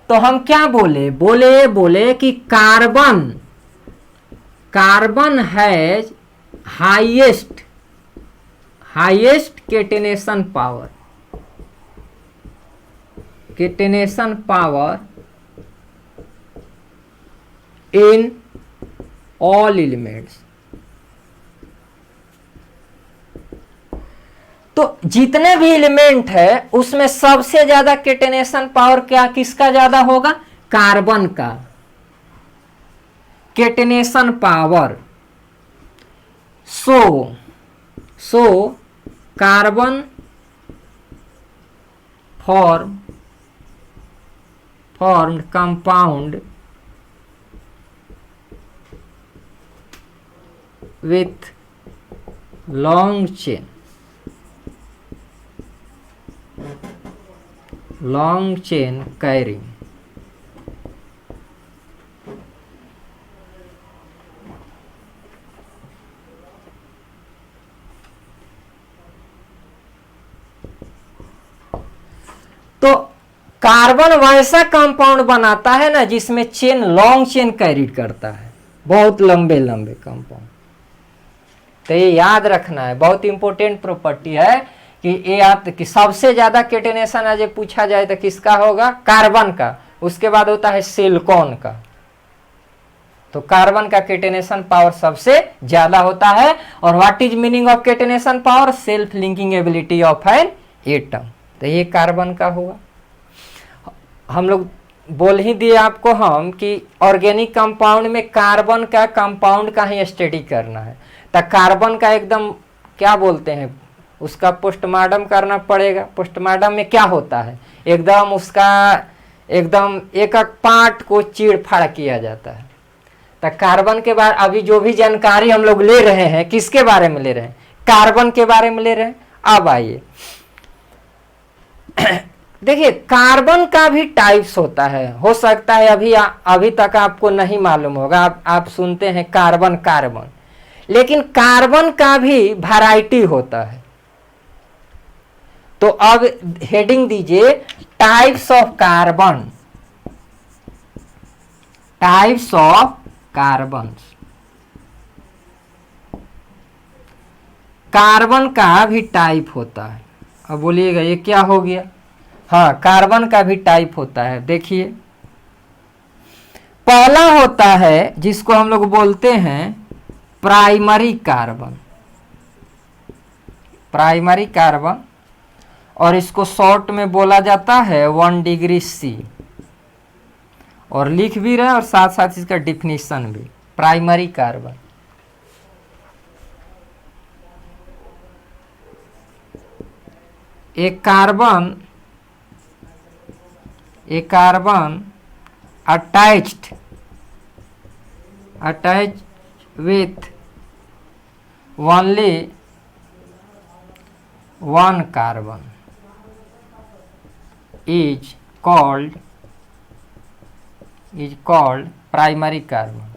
तो हम क्या बोले कि carbon has highest catenation power in all elements. तो जितने भी एलिमेंट है उसमें सबसे ज्यादा केटेनेशन पावर किसका ज्यादा होगा? कार्बन का catenation power. So carbon formed compound with long chain carrying तो कार्बन वैसा कंपाउंड बनाता है ना जिसमें चेन लॉन्ग चेन कैरी करता है, बहुत लंबे लंबे कंपाउंड। तो ये याद रखना है, बहुत इंपॉर्टेंट प्रॉपर्टी है कि ये कि सबसे ज्यादा केटेनेशन आज पूछा जाए तो किसका होगा? कार्बन का। उसके बाद होता है सिलिकॉन का। तो कार्बन का केटेनेशन पावर सबसे ज्यादा होता है। और what is meaning of catenation power? Self linking ability of an atom. तो ये कार्बन का होगा। हम लोग बोल ही दिए आपको हम कि ऑर्गेनिक कंपाउंड में कार्बन का कंपाउंड का ही स्टडी करना है। तो कार्बन का एकदम क्या बोलते हैं, उसका पोस्टमार्टम करना पड़ेगा। पोस्टमार्टम में क्या होता है? एकदम उसका एकदम एक एक पार्ट को चीड़ फाड़ किया जाता है। तो कार्बन के बारे अभी जो भी जानकारी हम लोग ले रहे हैं किसके बारे में ले रहे हैं? कार्बन के बारे में ले रहे हैं। अब आइए देखिए कार्बन का भी टाइप्स होता है। हो सकता है अभी तक आपको नहीं मालूम होगा। आप सुनते हैं कार्बन, लेकिन कार्बन का भी वैरायटी होता है। तो अब हेडिंग दीजिए टाइप्स ऑफ कार्बन। कार्बन का भी टाइप होता है। अब बोलिएगा ये क्या हो गया? हाँ, कार्बन का भी टाइप होता है। देखिए पहला होता है जिसको हम लोग बोलते हैं प्राइमरी कार्बन, और इसको शॉर्ट में बोला जाता है 1 डिग्री C। और लिख भी रहे और साथ साथ इसका डिफिनीशन भी। Primary carbon. एक carbon attached with only one carbon is called primary carbon।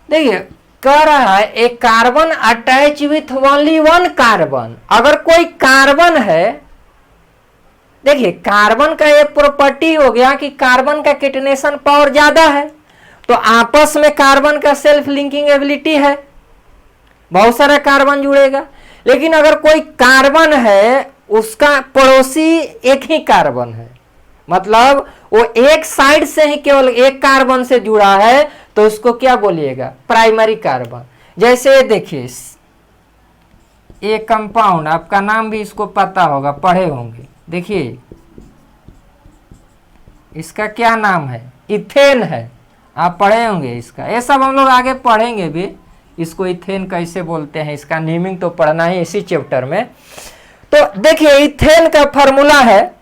देखिए कह रहा है एक carbon attach with only one carbon. अगर कोई कार्बन है, देखिए कार्बन का एक प्रॉपर्टी हो गया कि कार्बन का किटनेशन पावर ज्यादा है, तो आपस में कार्बन का सेल्फ लिंकिंग एबिलिटी है, बहुत सारा कार्बन जुड़ेगा। लेकिन अगर कोई कार्बन है उसका पड़ोसी एक ही कार्बन है, मतलब वो एक साइड से ही केवल एक कार्बन से जुड़ा है, तो उसको क्या बोलिएगा? Primary carbon. जैसे देखिए एक कंपाउंड, आपका नाम भी इसको पता होगा, पढ़े होंगे। देखिए इसका क्या नाम है? इथेन है, आप पढ़े होंगे इसका। ये सब हम लोग आगे पढ़ेंगे भी, इसको इथेन कैसे बोलते हैं, इसका नेमिंग तो पढ़ना ही इसी चैप्टर में। तो देखिए इथेन का फॉर्मूला है,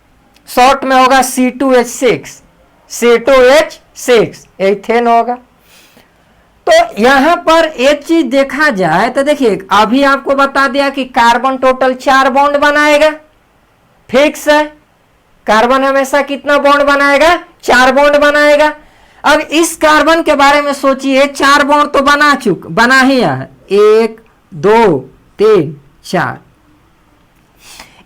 शॉर्ट में होगा C2H6, C2H6 इथेन होगा। तो यहां पर एक चीज देखा जाए तो देखिए अभी आपको बता दिया कि कार्बन टोटल 4 बॉन्ड बनाएगा, फिक्स है। कार्बन हमेशा कितना बॉन्ड बनाएगा? 4 बॉन्ड बनाएगा। अब इस कार्बन के बारे में सोचिए, 4 बॉन्ड तो बना ही है, 1 2 3 4।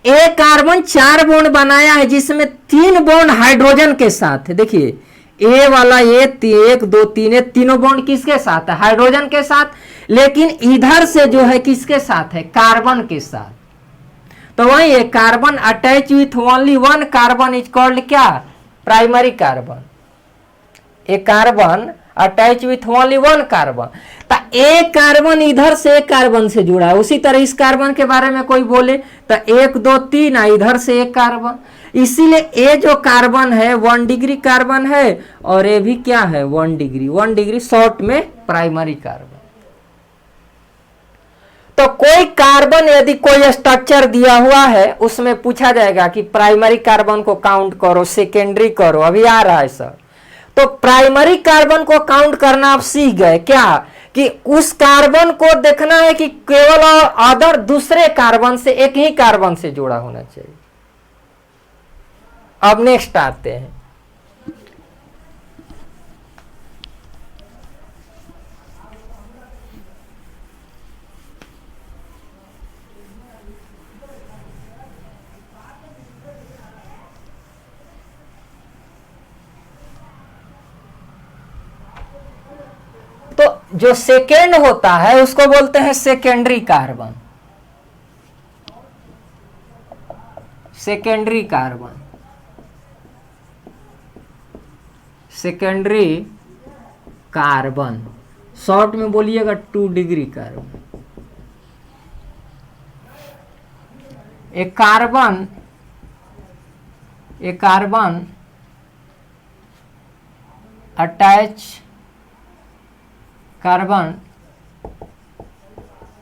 एक कार्बन 4 बॉन्ड बनाया है जिसमें 3 बॉन्ड हाइड्रोजन के साथ है। देखिए ए वाला ये 1 2 3 तीनों बॉन्ड किसके साथ है? हाइड्रोजन के साथ। लेकिन इधर से जो है किसके साथ है? कार्बन के साथ। तो वही है carbon attach with only one carbon is called क्या? Primary carbon. एक carbon attach with only one carbon, तो एक कार्बन इधर से एक कार्बन से जुड़ा है। उसी तरह इस कार्बन के बारे में कोई बोले तो 1 2 3 इधर से एक कार्बन, इसीलिए ये जो कार्बन है 1 डिग्री कार्बन है और ये भी क्या है? 1 डिग्री शॉर्ट में प्राइमरी कार्बन। तो कोई कार्बन यदि कोई स्ट्रक्चर दिया हुआ है उसमें पूछा जाएगा कि प्राइमरी कार्बन को काउंट करो, सेकेंडरी करो, अभी आ रहा है सर। तो प्राइमरी कार्बन को काउंट करना आप सीख गए क्या? कि उस कार्बन को देखना है कि केवल और अदर दूसरे कार्बन से एक ही कार्बन से जुड़ा होना चाहिए। अब नेक्स्ट आते हैं, तो जो सेकेंड होता है उसको बोलते हैं secondary carbon. Secondary carbon, secondary carbon short में बोलिएगा 2 डिग्री कार्बन। एक carbon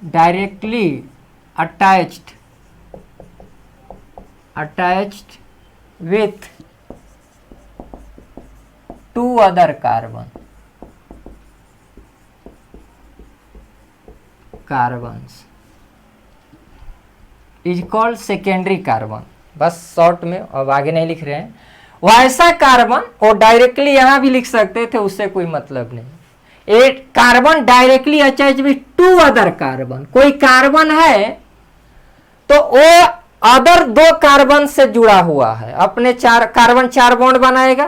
directly attached with 2 other carbons is called secondary carbon. बस शॉर्ट में, अब आगे नहीं लिख रहे हैं। वैसा कार्बन और डायरेक्टली यहां भी लिख सकते थे, उससे कोई मतलब नहीं। एक carbon directly attach with 2 other carbon, कोई कार्बन है तो वो अदर 2 कार्बन से जुड़ा हुआ है, अपने कार्बन 4 बॉन्ड बनाएगा।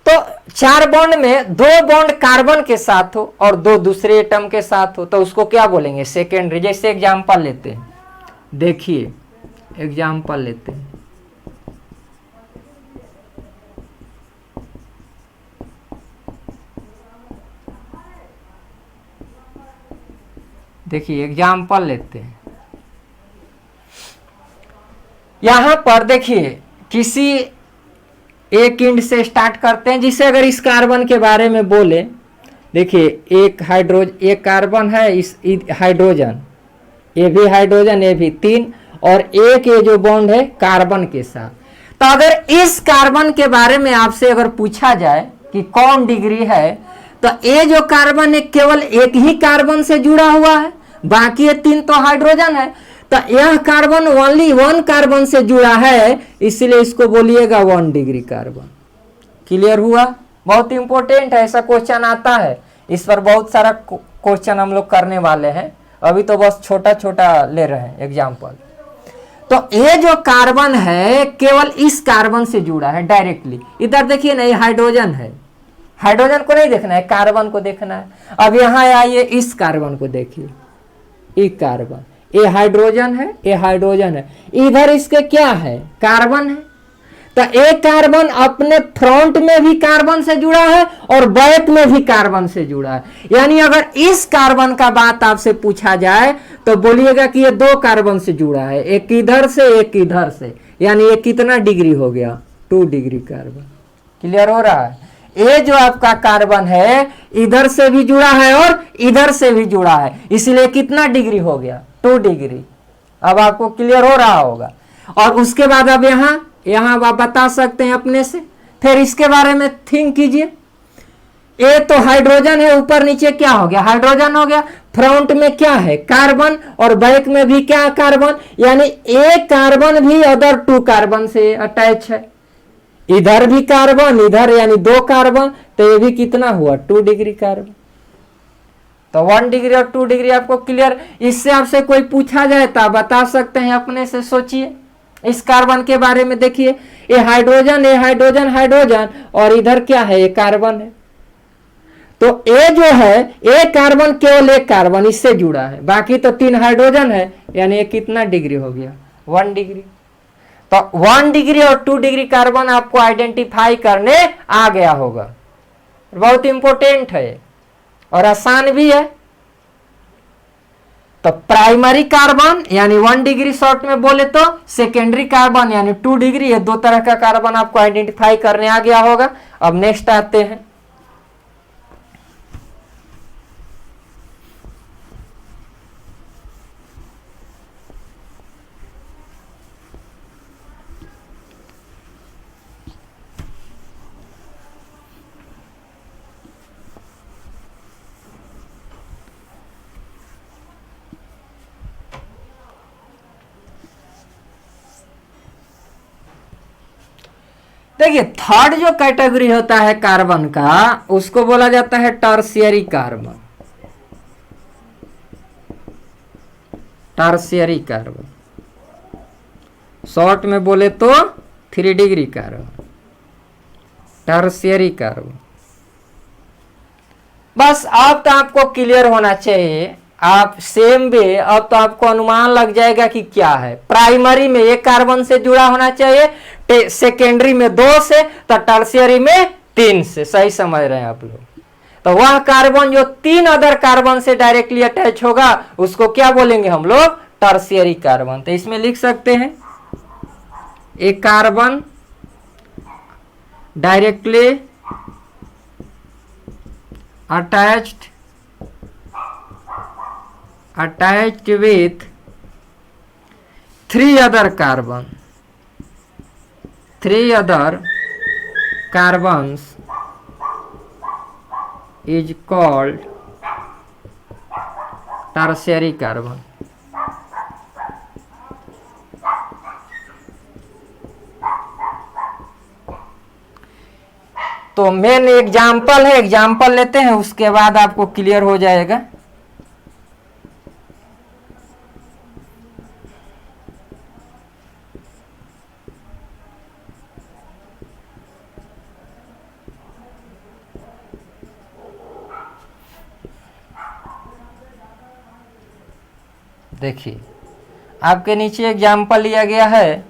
तो 4 बॉन्ड में 2 बॉन्ड कार्बन के साथ हो और 2 दूसरे एटम के साथ हो, तो उसको क्या बोलेंगे? सेकेंडरी। जैसे एग्जांपल लेते हैं, देखिए एग्जांपल लेते हैं, देखिए एग्जांपल लेते हैं। यहां पर देखिए किसी एक इंड से स्टार्ट करते हैं। जिसे अगर इस कार्बन के बारे में बोले, देखिए एक कार्बन है, इस हाइड्रोजन, ये भी हाइड्रोजन, ये भी 3, और एक ये जो बॉन्ड है कार्बन के साथ। तो अगर इस कार्बन के बारे में आपसे अगर पूछा जाए कि कौन डिग्री है, तो ये जो कार्बन है केवल एक ही कार्बन से जुड़ा हुआ है, बाकी ये 3 तो हाइड्रोजन है। तो यह कार्बन ओनली 1 कार्बन से जुड़ा है, इसलिए इसको बोलिएगा 1 डिग्री कार्बन। क्लियर हुआ? बहुत इंपॉर्टेंट है, ऐसा क्वेश्चन आता है। इस पर बहुत सारा क्वेश्चन हम लोग करने वाले हैं, अभी तो बस छोटा छोटा ले रहे हैं एग्जाम्पल। तो ये जो कार्बन है केवल इस कार्बन से जुड़ा है डायरेक्टली। इधर देखिए ना, ये हाइड्रोजन है, हाइड्रोजन को नहीं देखना है, कार्बन को देखना है। अब यहाँ आइए, इस कार्बन को देखिए, ये कार्बन, ये हाइड्रोजन है, ये हाइड्रोजन है, इधर इसके क्या है, कार्बन है। तो एक कार्बन अपने फ्रंट में भी कार्बन से जुड़ा है और बैक में भी कार्बन से जुड़ा है। यानी अगर इस कार्बन का बात आपसे पूछा जाए तो बोलिएगा कि ये 2 कार्बन से जुड़ा है, एक इधर से एक इधर से। यानी ये कितना डिग्री हो गया, 2 डिग्री कार्बन। क्लियर हो रहा है? ये जो आपका कार्बन है इधर से भी जुड़ा है और इधर से भी जुड़ा है, इसलिए कितना डिग्री हो गया, 2 डिग्री। अब आपको क्लियर हो रहा होगा। और उसके बाद अब यहाँ आप बता सकते हैं अपने से, फिर इसके बारे में थिंक कीजिए। ये तो हाइड्रोजन है, ऊपर नीचे क्या हो गया, हाइड्रोजन हो गया। फ्रंट में क्या है, कार्बन, और बैक में भी क्या, कार्बन। यानी एक कार्बन भी अदर 2 कार्बन से अटैच है, इधर भी कार्बन, इधर, यानी 2 कार्बन। तो ये भी कितना हुआ, 2 डिग्री कार्बन। तो 1 डिग्री और 2 डिग्री आपको क्लियर। इससे आपसे कोई पूछा जाए तो आप बता सकते हैं अपने से। सोचिए इस कार्बन के बारे में, देखिए ये हाइड्रोजन, ये हाइड्रोजन, हाइड्रोजन, और इधर क्या है, ये कार्बन है। तो ये जो है, एक कार्बन केवल एक कार्बन इससे जुड़ा है, बाकी तो 3 हाइड्रोजन है। यानी ये कितना डिग्री हो गया, 1 डिग्री। तो 1 डिग्री और 2 डिग्री कार्बन आपको आइडेंटिफाई करने आ गया होगा। बहुत इंपॉर्टेंट है और आसान भी है। तो प्राइमरी कार्बन यानी 1 डिग्री शॉर्ट में बोले तो, सेकेंडरी कार्बन यानी 2 डिग्री, ये 2 तरह का कार्बन आपको आइडेंटिफाई करने आ गया होगा। अब नेक्स्ट आते हैं, देखिए थर्ड जो कैटेगरी होता है कार्बन का, उसको बोला जाता है tertiary carbon. Tertiary carbon short में बोले तो 3 डिग्री कार्बन, टर्शियरी कार्बन। बस अब तो आपको क्लियर होना चाहिए, आप सेम वे अब तो आपको अनुमान लग जाएगा कि क्या है। प्राइमरी में 1 कार्बन से जुड़ा होना चाहिए, सेकेंडरी में 2 से, तो टर्शियरी में 3 से। सही समझ रहे हैं आप लोग? तो वह कार्बन जो 3 अदर कार्बन से डायरेक्टली अटैच होगा उसको क्या बोलेंगे हम लोग, टर्शियरी कार्बन। तो इसमें लिख सकते हैं एक carbon directly attached with 3 other carbon, 3 other carbons is called tertiary carbon। तो मेन एग्जाम्पल है, एग्जाम्पल लेते हैं, उसके बाद आपको क्लियर हो जाएगा। देखिए आपके नीचे एग्जाम्पल लिया गया है।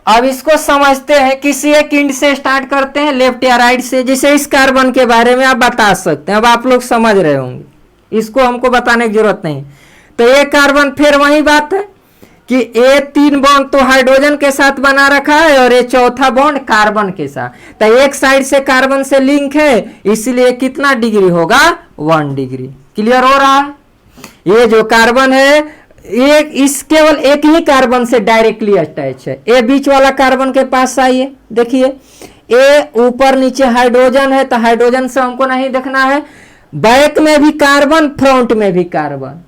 अब इसको समझते हैं, किसी एक इंड से स्टार्ट करते हैं, लेफ्ट या राइट से। जैसे इस कार्बन के बारे में आप बता सकते हैं, अब आप लोग समझ रहे होंगे, इसको हमको बताने की जरूरत नहीं। तो ये कार्बन, फिर वही बात है कि ये 3 बॉन्ड तो हाइड्रोजन के साथ बना रखा है और ये चौथा बॉन्ड कार्बन के साथ, तो एक साइड से कार्बन से लिंक है, इसलिए कितना डिग्री होगा 1 डिग्री। क्लियर हो रहा है? ये जो कार्बन है एक इस केवल एक ही कार्बन से डायरेक्टली अटैच है। ये बीच वाला कार्बन के पास आइए, देखिए ये ऊपर नीचे हाइड्रोजन है, तो हाइड्रोजन से हमको नहीं देखना है। बैक में भी कार्बन, फ्रंट में भी कार्बन,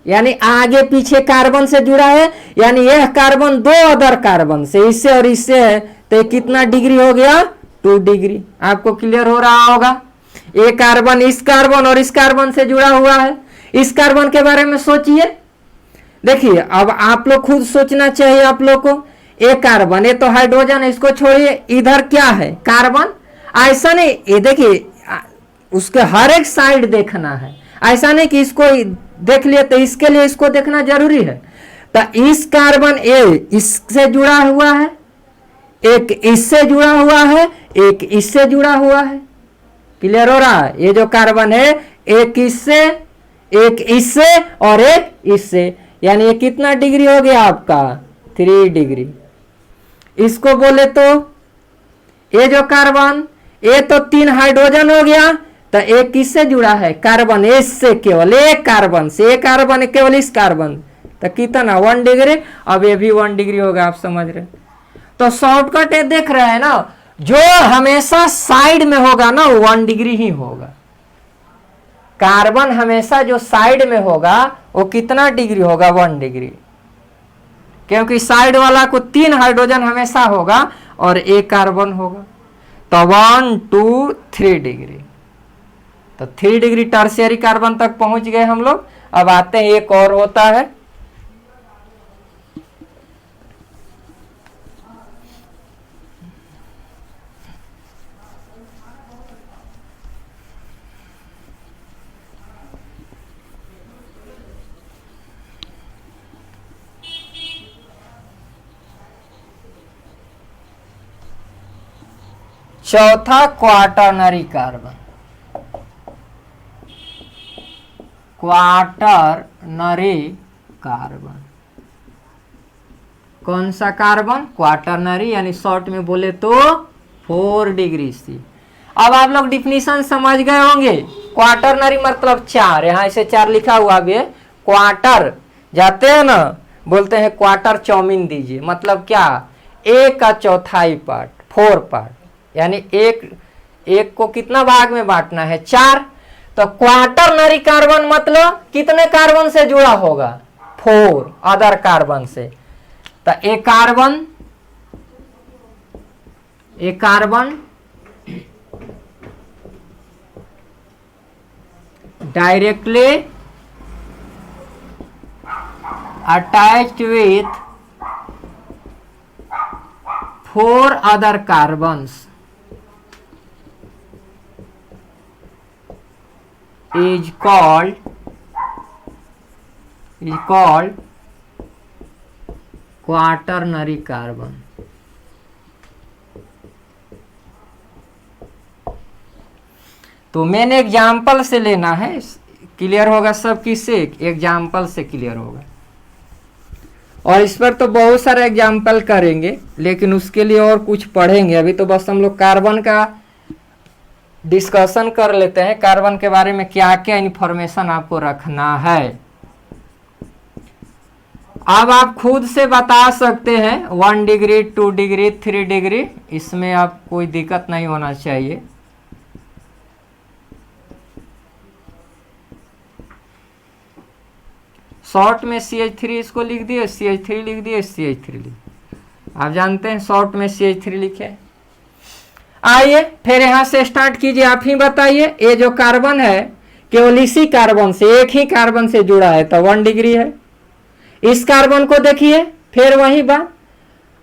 यानी आगे पीछे कार्बन से जुड़ा है, यानी यह कार्बन 2 अदर कार्बन से, इससे और इससे है, तो ये कितना डिग्री हो गया 2 डिग्री। आपको क्लियर हो रहा होगा? ये कार्बन इस कार्बन और इस कार्बन से जुड़ा हुआ है। इस कार्बन के बारे में सोचिए, देखिए अब आप लोग खुद सोचना चाहिए आप लोग को। ये कार्बन, ये तो हाइड्रोजन है, इसको छोड़िए, इधर क्या है कार्बन, ऐसा नहीं, ये देखिए उसके हर एक साइड देखना है, ऐसा नहीं कि इसको देख लिया तो इसके लिए इसको देखना जरूरी है। तो इस कार्बन ए इससे जुड़ा हुआ है, एक इससे जुड़ा हुआ है, एक इससे जुड़ा हुआ है। क्लियर हो रहा है? ये जो कार्बन है एक इससे, एक इससे और एक इससे, यानी ये कितना डिग्री हो गया आपका 3 डिग्री। इसको बोले तो ये जो कार्बन, ये तो 3 हाइड्रोजन हो गया, तो एक किससे जुड़ा है कार्बन एस से, केवल एक कार्बन से, एक कार्बन केवल इस कार्बन, तो कितना 1 डिग्री। अब ये भी 1 डिग्री होगा, आप समझ रहे? तो शॉर्टकट ये देख रहे हैं ना, जो हमेशा साइड में होगा ना 1 डिग्री ही होगा। कार्बन हमेशा जो साइड में होगा वो कितना डिग्री होगा 1 डिग्री, क्योंकि साइड वाला को 3 हाइड्रोजन हमेशा होगा और एक कार्बन होगा, तो 1 2 3 डिग्री। तो 3 डिग्री टर्शियरी कार्बन तक पहुंच गए हम लोग। अब आते हैं एक और होता है, चौथा क्वाटरनरी कार्बन। क्वाटरनरी कार्बन कौन सा कार्बन? क्वाटरनरी, यानी शॉर्ट में बोले तो 4 डिग्री सी। अब आप लोग डिफिनीशन समझ गए होंगे। क्वाटरनरी मतलब 4, यहां इसे 4 लिखा हुआ भी है। क्वार्टर जाते हैं ना, बोलते हैं क्वार्टर चाउमीन दीजिए, मतलब क्या? एक का चौथाई पार्ट, 4 पार्ट, यानी एक को कितना भाग में बांटना है? 4। तो क्वाटरनरी कार्बन मतलब कितने कार्बन से जुड़ा होगा? 4 अदर कार्बन से। तो एक carbon directly attached with 4 other carbons is called quaternary carbon। तो मैंने एग्जाम्पल से लेना है, क्लियर होगा सब? किससे? एग्जाम्पल से क्लियर होगा। और इस पर तो बहुत सारे एग्जाम्पल करेंगे, लेकिन उसके लिए और कुछ पढ़ेंगे। अभी तो बस हम लोग कार्बन का डिस्कशन कर लेते हैं, कार्बन के बारे में क्या क्या इंफॉर्मेशन आपको रखना है। अब आप खुद से बता सकते हैं 1 डिग्री 2 डिग्री 3 डिग्री, इसमें आप कोई दिक्कत नहीं होना चाहिए। शॉर्ट में CH3 इसको लिख दिए, CH3 लिख दिए, CH3 लिख। आप जानते हैं शॉर्ट में CH3 लिखे। आइए फिर यहां से स्टार्ट कीजिए, आप ही बताइए। ये जो कार्बन है केवल इसी कार्बन से, एक ही कार्बन से जुड़ा है, तो 1 डिग्री है। इस कार्बन को देखिए, फिर वही बात।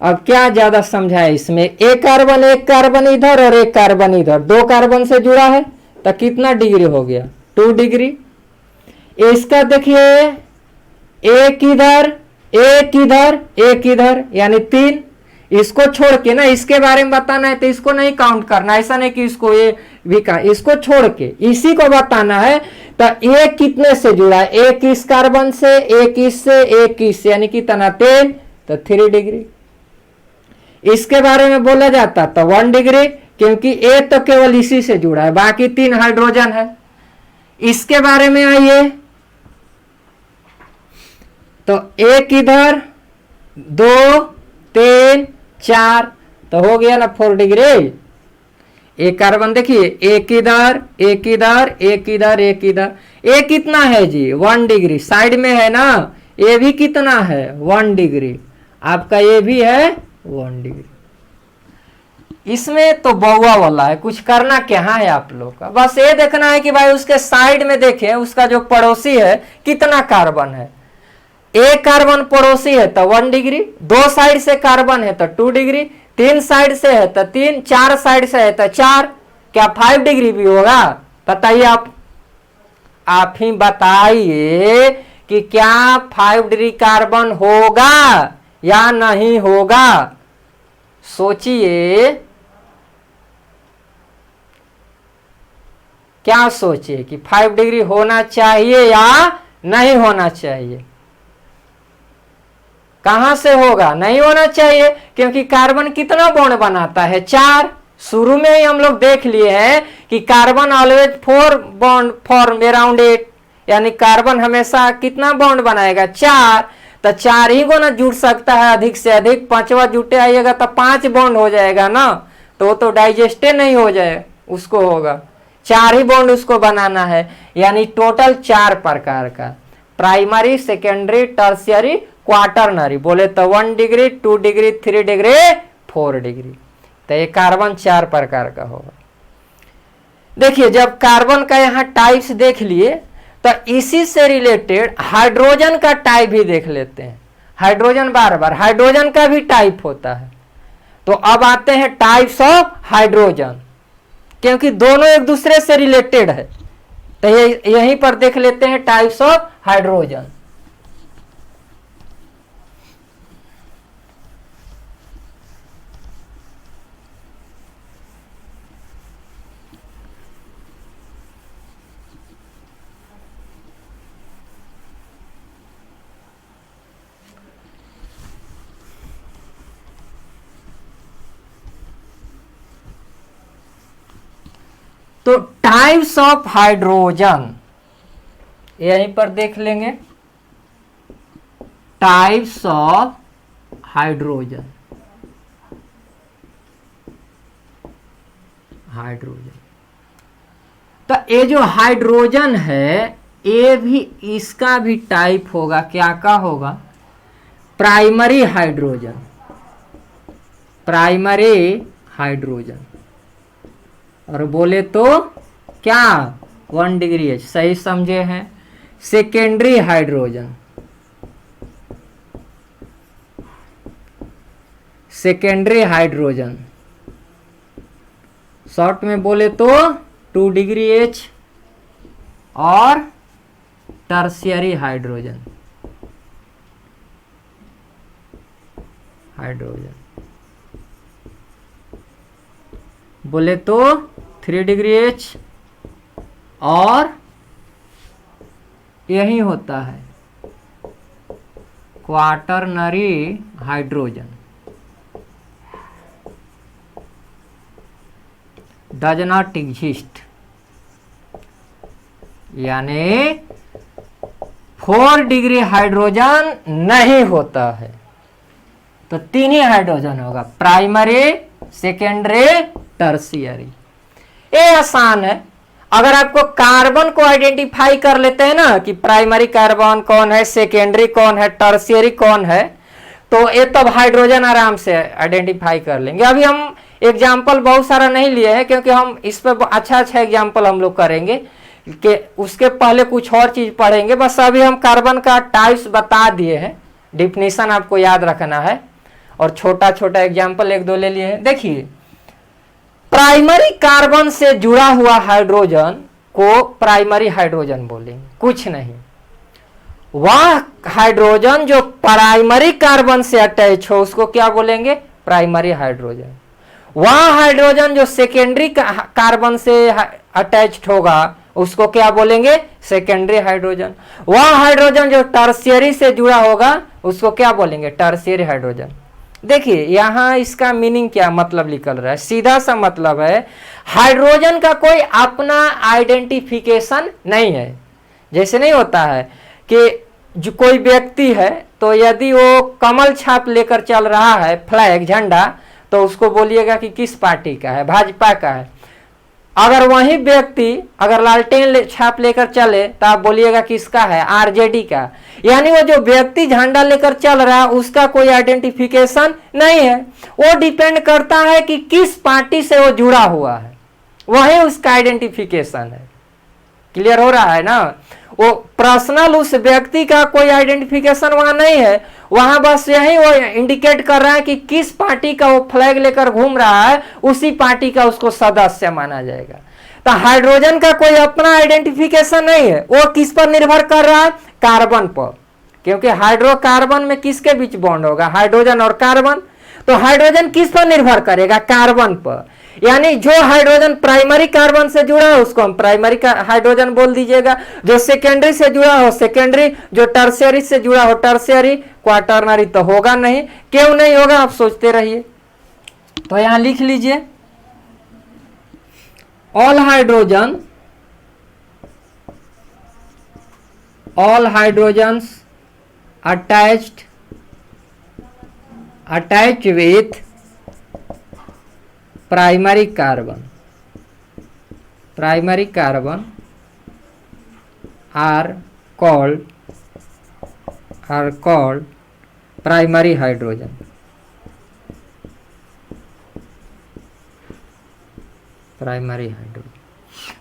अब क्या ज्यादा समझाए इसमें? एक कार्बन इधर और एक कार्बन इधर, 2 कार्बन से जुड़ा है, तो कितना डिग्री हो गया? 2 डिग्री। इसका देखिए, एक इधर एक इधर एक इधर, यानी 3। इसको छोड़ के ना इसके बारे में बताना है तो इसको नहीं काउंट करना। ऐसा नहीं कि इसको ये भी कहा, इसको छोड़ के इसी को बताना है। तो एक कितने से जुड़ा है, एक इस कार्बन से, एक इससे, एक इससे, यानी कितना 10, तो 3 डिग्री। इसके बारे में बोला जाता तो 1 डिग्री, क्योंकि ए तो केवल इसी से जुड़ा है, बाकी 3 हाइड्रोजन है। इसके बारे में आइए, तो एक इधर, 2, 3, 4, तो हो गया ना 4 डिग्री। एक कार्बन देखिए, एक इधर, एक इधर, एक इधर, एक इधर, ए कितना है जी 1 डिग्री, साइड में है ना, ए भी कितना है 1 डिग्री, आपका ये भी है 1 डिग्री। इसमें तो बहुआ वाला है, कुछ करना क्या है आप लोग का, बस ये देखना है कि भाई उसके साइड में देखें उसका जो पड़ोसी है कितना कार्बन है। एक कार्बन पड़ोसी है तो 1 डिग्री, 2 साइड से कार्बन है तो 2 डिग्री, 3 साइड से है तो 3, 4 साइड से है तो 4, क्या 5 डिग्री भी होगा? बताइए आप ही बताइए कि क्या 5 डिग्री कार्बन होगा या नहीं होगा? सोचिए, क्या सोचिए कि 5 डिग्री होना चाहिए या नहीं होना चाहिए? कहां से होगा? नहीं होना चाहिए, क्योंकि कार्बन कितना बॉन्ड बनाता है 4। शुरू में ही हम लोग देख लिए हैं कि carbon always 4 bond form around 8, यानी कार्बन हमेशा कितना बॉन्ड बनाएगा 4, तो 4 ही को ना जुड़ सकता है अधिक से अधिक, 5वां जुटे आइएगा तो 5 बॉन्ड हो जाएगा ना, तो वो तो डाइजेस्टे नहीं हो जाए, उसको होगा 4 ही बॉन्ड उसको बनाना है, यानी टोटल 4 प्रकार का, प्राइमरी, सेकेंडरी, टर्शियरी, क्वाटरनरी, बोले तो 1 डिग्री, 2 डिग्री, 3 डिग्री, 4 डिग्री। तो ये कार्बन 4 प्रकार का होगा। देखिए, जब कार्बन का यहाँ टाइप्स देख लिए तो इसी से रिलेटेड हाइड्रोजन का टाइप भी देख लेते हैं। हाइड्रोजन बार बार हाइड्रोजन का भी टाइप होता है। तो अब आते हैं टाइप्स ऑफ हाइड्रोजन, क्योंकि दोनों एक दूसरे से रिलेटेड है, तो यहीं पर देख लेते हैं टाइप्स ऑफ हाइड्रोजन। तो टाइप्स ऑफ हाइड्रोजन यहीं पर देख लेंगे, टाइप्स ऑफ हाइड्रोजन। तो ये जो हाइड्रोजन है ये भी, इसका भी टाइप होगा, क्या का होगा? Primary hydrogen. प्राइमरी हाइड्रोजन, और बोले तो क्या 1 डिग्री एच, सही समझे हैं। Secondary hydrogen, secondary hydrogen short में बोले तो 2 डिग्री एच, और टर्शियरी हाइड्रोजन, बोले तो 3 डिग्री एच, और यही होता है quaternary hydrogen, does not exist, यानी 4 डिग्री हाइड्रोजन नहीं होता है। तो 3 ही हाइड्रोजन होगा, प्राइमरी, सेकेंडरी, टर्शियरी। ये आसान है, अगर आपको कार्बन को आइडेंटिफाई कर लेते हैं ना कि प्राइमरी कार्बन कौन है, सेकेंडरी कौन है, टर्शियरी कौन है, तो ये तब हाइड्रोजन आराम से आइडेंटिफाई कर लेंगे। अभी हम एग्जाम्पल बहुत सारा नहीं लिए हैं, क्योंकि हम इस पर अच्छा एग्जाम्पल हम लोग करेंगे, कि उसके पहले कुछ और चीज पढ़ेंगे। बस अभी हम कार्बन का टाइप्स बता दिए हैं, डिफिनीशन आपको याद रखना है, और छोटा छोटा एग्जाम्पल 1-2 ले लिए हैं। देखिए, प्राइमरी कार्बन से जुड़ा हुआ हाइड्रोजन को प्राइमरी हाइड्रोजन बोलेंगे, कुछ नहीं। वह हाइड्रोजन जो प्राइमरी कार्बन से अटैच हो उसको क्या बोलेंगे? Primary hydrogen. वह हाइड्रोजन जो सेकेंडरी कार्बन से अटैच्ड होगा उसको क्या बोलेंगे, सेकेंडरी हाइड्रोजन। वह हाइड्रोजन जो टर्शियरी से जुड़ा होगा उसको क्या बोलेंगे, टर्शियरी हाइड्रोजन। देखिए यहां इसका मीनिंग क्या मतलब निकल रहा है, सीधा सा मतलब है हाइड्रोजन का कोई अपना आइडेंटिफिकेशन नहीं है। जैसे नहीं होता है कि जो कोई व्यक्ति है तो यदि वो कमल छाप लेकर चल रहा है, फ्लैग झंडा, तो उसको बोलिएगा कि किस पार्टी का है, भाजपा का है। अगर वही व्यक्ति अगर लालटेन छाप लेकर चले तो आप बोलिएगा किसका है, आरजेडी का। यानी वो जो व्यक्ति झंडा लेकर चल रहा है उसका कोई आइडेंटिफिकेशन नहीं है, वो डिपेंड करता है कि किस पार्टी से वो जुड़ा हुआ है, वही उसका आइडेंटिफिकेशन है। क्लियर हो रहा है ना। वो पर्सनल उस व्यक्ति का कोई आइडेंटिफिकेशन वहां नहीं है, वहां बस यही वो इंडिकेट कर रहा है कि किस पार्टी का वो फ्लैग लेकर घूम रहा है, उसी पार्टी का उसको सदस्य माना जाएगा। तो हाइड्रोजन का कोई अपना आइडेंटिफिकेशन नहीं है, वो किस पर निर्भर कर रहा है, कार्बन पर। क्योंकि हाइड्रोकार्बन में किसके बीच बॉन्ड होगा, हाइड्रोजन और कार्बन। तो हाइड्रोजन किस पर निर्भर करेगा, कार्बन पर। यानी जो हाइड्रोजन प्राइमरी कार्बन से जुड़ा है उसको हम प्राइमरी हाइड्रोजन बोल दीजिएगा, जो सेकेंडरी से जुड़ा हो सेकेंडरी, जो टर्शियरी से जुड़ा हो टर्शियरी। क्वाटरनरी तो होगा नहीं, क्यों नहीं होगा आप सोचते रहिए। तो यहां लिख लीजिए all hydrogens attached with primary carbon are called primary hydrogen। Primary hydrogen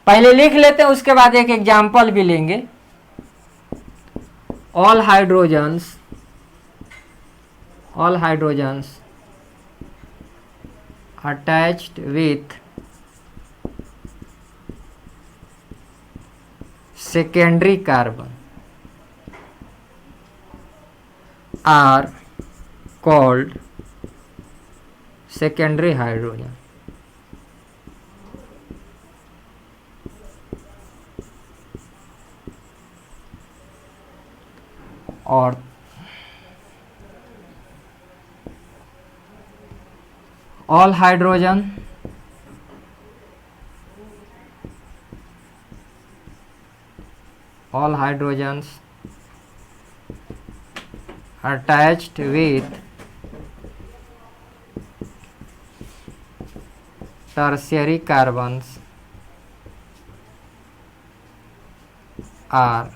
पहले लिख लेते हैं, उसके बाद एक एग्जाम्पल भी लेंगे। All hydrogens attached with secondary carbon are called secondary hydrogen। और all hydrogens attached with tertiary carbons are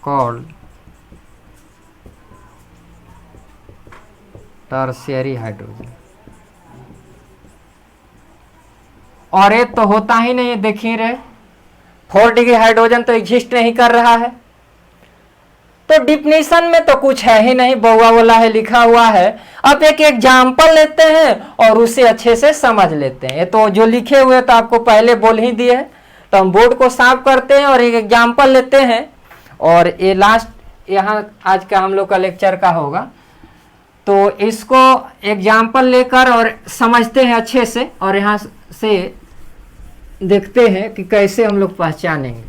called tertiary hydrogen। और ये तो होता ही नहीं है, देखिए रे 4 डिग्री हाइड्रोजन तो एग्जिस्ट नहीं कर रहा है। तो डिफिनीशन में तो कुछ है ही नहीं, बउआ वाला है लिखा हुआ है। अब एक एग्जाम्पल लेते हैं और उसे अच्छे से समझ लेते हैं। ये तो जो लिखे हुए तो आपको पहले बोल ही दिए, तो हम बोर्ड को साफ करते हैं और एक एग्जाम्पल लेते हैं। और ये लास्ट यहाँ आज का हम लोग का लेक्चर का होगा, तो इसको एग्जाम्पल लेकर और समझते हैं अच्छे से, और यहाँ से देखते हैं कि कैसे हम लोग पहचानेंगे।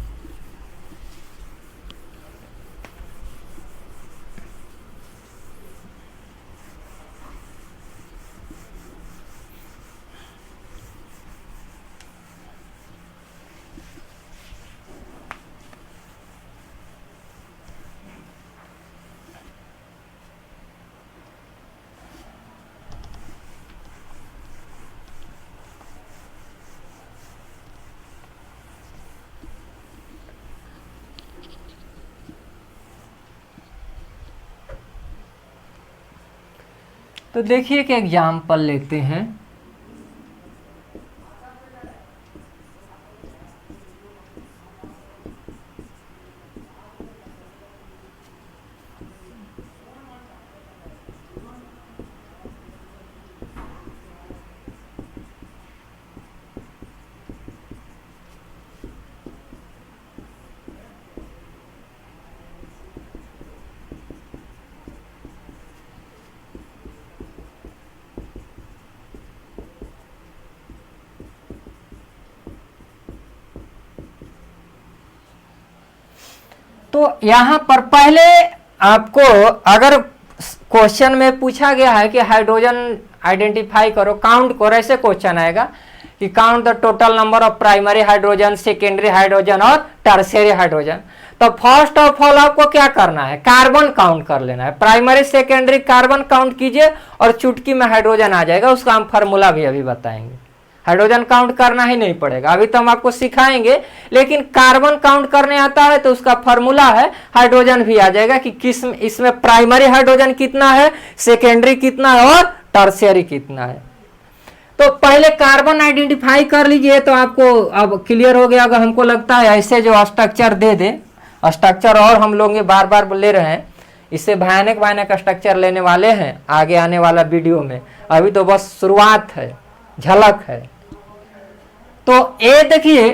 तो देखिए कि एग्जाम्पल लेते हैं। तो यहाँ पर पहले आपको अगर क्वेश्चन में पूछा गया है कि हाइड्रोजन आइडेंटिफाई करो, काउंट करो, ऐसे क्वेश्चन आएगा कि count the total number of primary hydrogen, secondary hydrogen और टर्शियरी हाइड्रोजन। तो फर्स्ट ऑफ ऑल आपको क्या करना है, कार्बन काउंट कर लेना है। प्राइमरी सेकेंडरी कार्बन काउंट कीजिए और चुटकी में हाइड्रोजन आ जाएगा, उसका हम फार्मूला भी अभी बताएंगे। हाइड्रोजन काउंट करना ही नहीं पड़ेगा, अभी तो हम आपको सिखाएंगे, लेकिन कार्बन काउंट करने आता है तो उसका फार्मूला है, हाइड्रोजन भी आ जाएगा कि किस इसमें प्राइमरी हाइड्रोजन कितना है, सेकेंडरी कितना है और टर्शियरी कितना है। तो पहले कार्बन आइडेंटिफाई कर लीजिए तो आपको अब क्लियर हो गया। अगर हमको लगता है ऐसे जो स्ट्रक्चर दे दे, स्ट्रक्चर और हम लोग बार बार ले रहे हैं, इससे भयानक भयानक स्ट्रक्चर लेने वाले हैं आगे आने वाला वीडियो में, अभी तो बस शुरुआत है, झलक है। तो ये देखिए,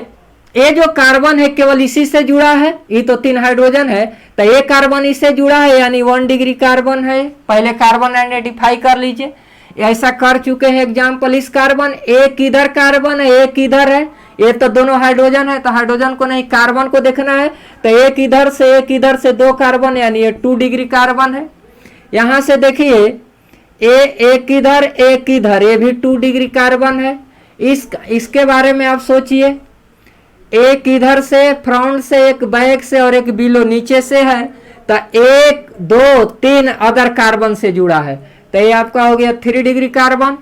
ये जो कार्बन है केवल इसी से जुड़ा है, ये तो 3 हाइड्रोजन है, तो ये कार्बन इससे जुड़ा है यानी 1 डिग्री कार्बन है। पहले कार्बन आइडेंटिफाई कर लीजिए, ऐसा कर चुके हैं एग्जाम्पल। इस कार्बन एक इधर कार्बन है, एक इधर है, ये तो दोनों हाइड्रोजन है, तो हाइड्रोजन को नहीं कार्बन को देखना है, तो एक इधर से 2 कार्बन यानी ये 2 डिग्री कार्बन है। यहां से देखिए एक इधर ये भी 2 डिग्री कार्बन है। इसके बारे में आप सोचिए, एक इधर से फ्रंट से, एक बैक से और एक बिलो नीचे से है, तो 1 2 3 अदर कार्बन से जुड़ा है, तो ये आपका हो गया 3 डिग्री कार्बन।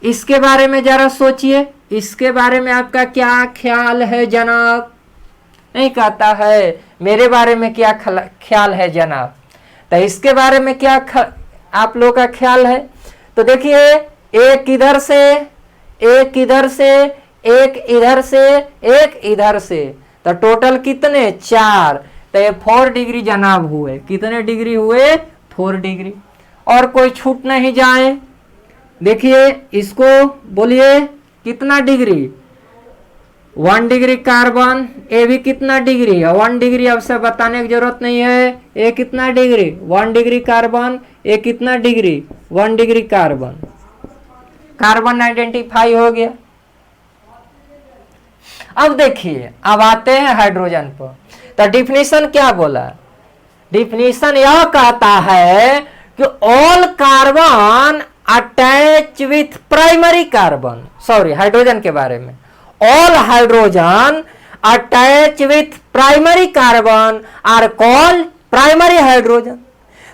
इसके बारे में जरा सोचिए, इसके बारे में आपका क्या ख्याल है जनाब? नहीं कहता है मेरे बारे में क्या ख्याल है जनाब, तो इसके बारे में क्या आप लोगों का ख्याल है? तो देखिए, एक इधर से, एक इधर से, एक इधर से, एक इधर से, तो टोटल कितने? 4, तो ये 4 डिग्री जनाब हुए। कितने डिग्री हुए? 4 डिग्री। और कोई छूट नहीं जाए। देखिए इसको बोलिए कितना डिग्री? 1 डिग्री कार्बन, ये भी कितना डिग्री है? 1 डिग्री। अब से बताने की जरूरत नहीं है, ये कितना डिग्री? 1 degree carbon. ये कितना degree? 1 degree carbon. Carbon identify हो गया। अब देखिए, अब आते हैं हाइड्रोजन पर। तो डिफिनीशन क्या बोला? डिफिनीशन यह कहता है कि all carbon attach with primary carbon, sorry hydrogen के बारे में, all hydrogen attach with primary carbon are called primary hydrogen.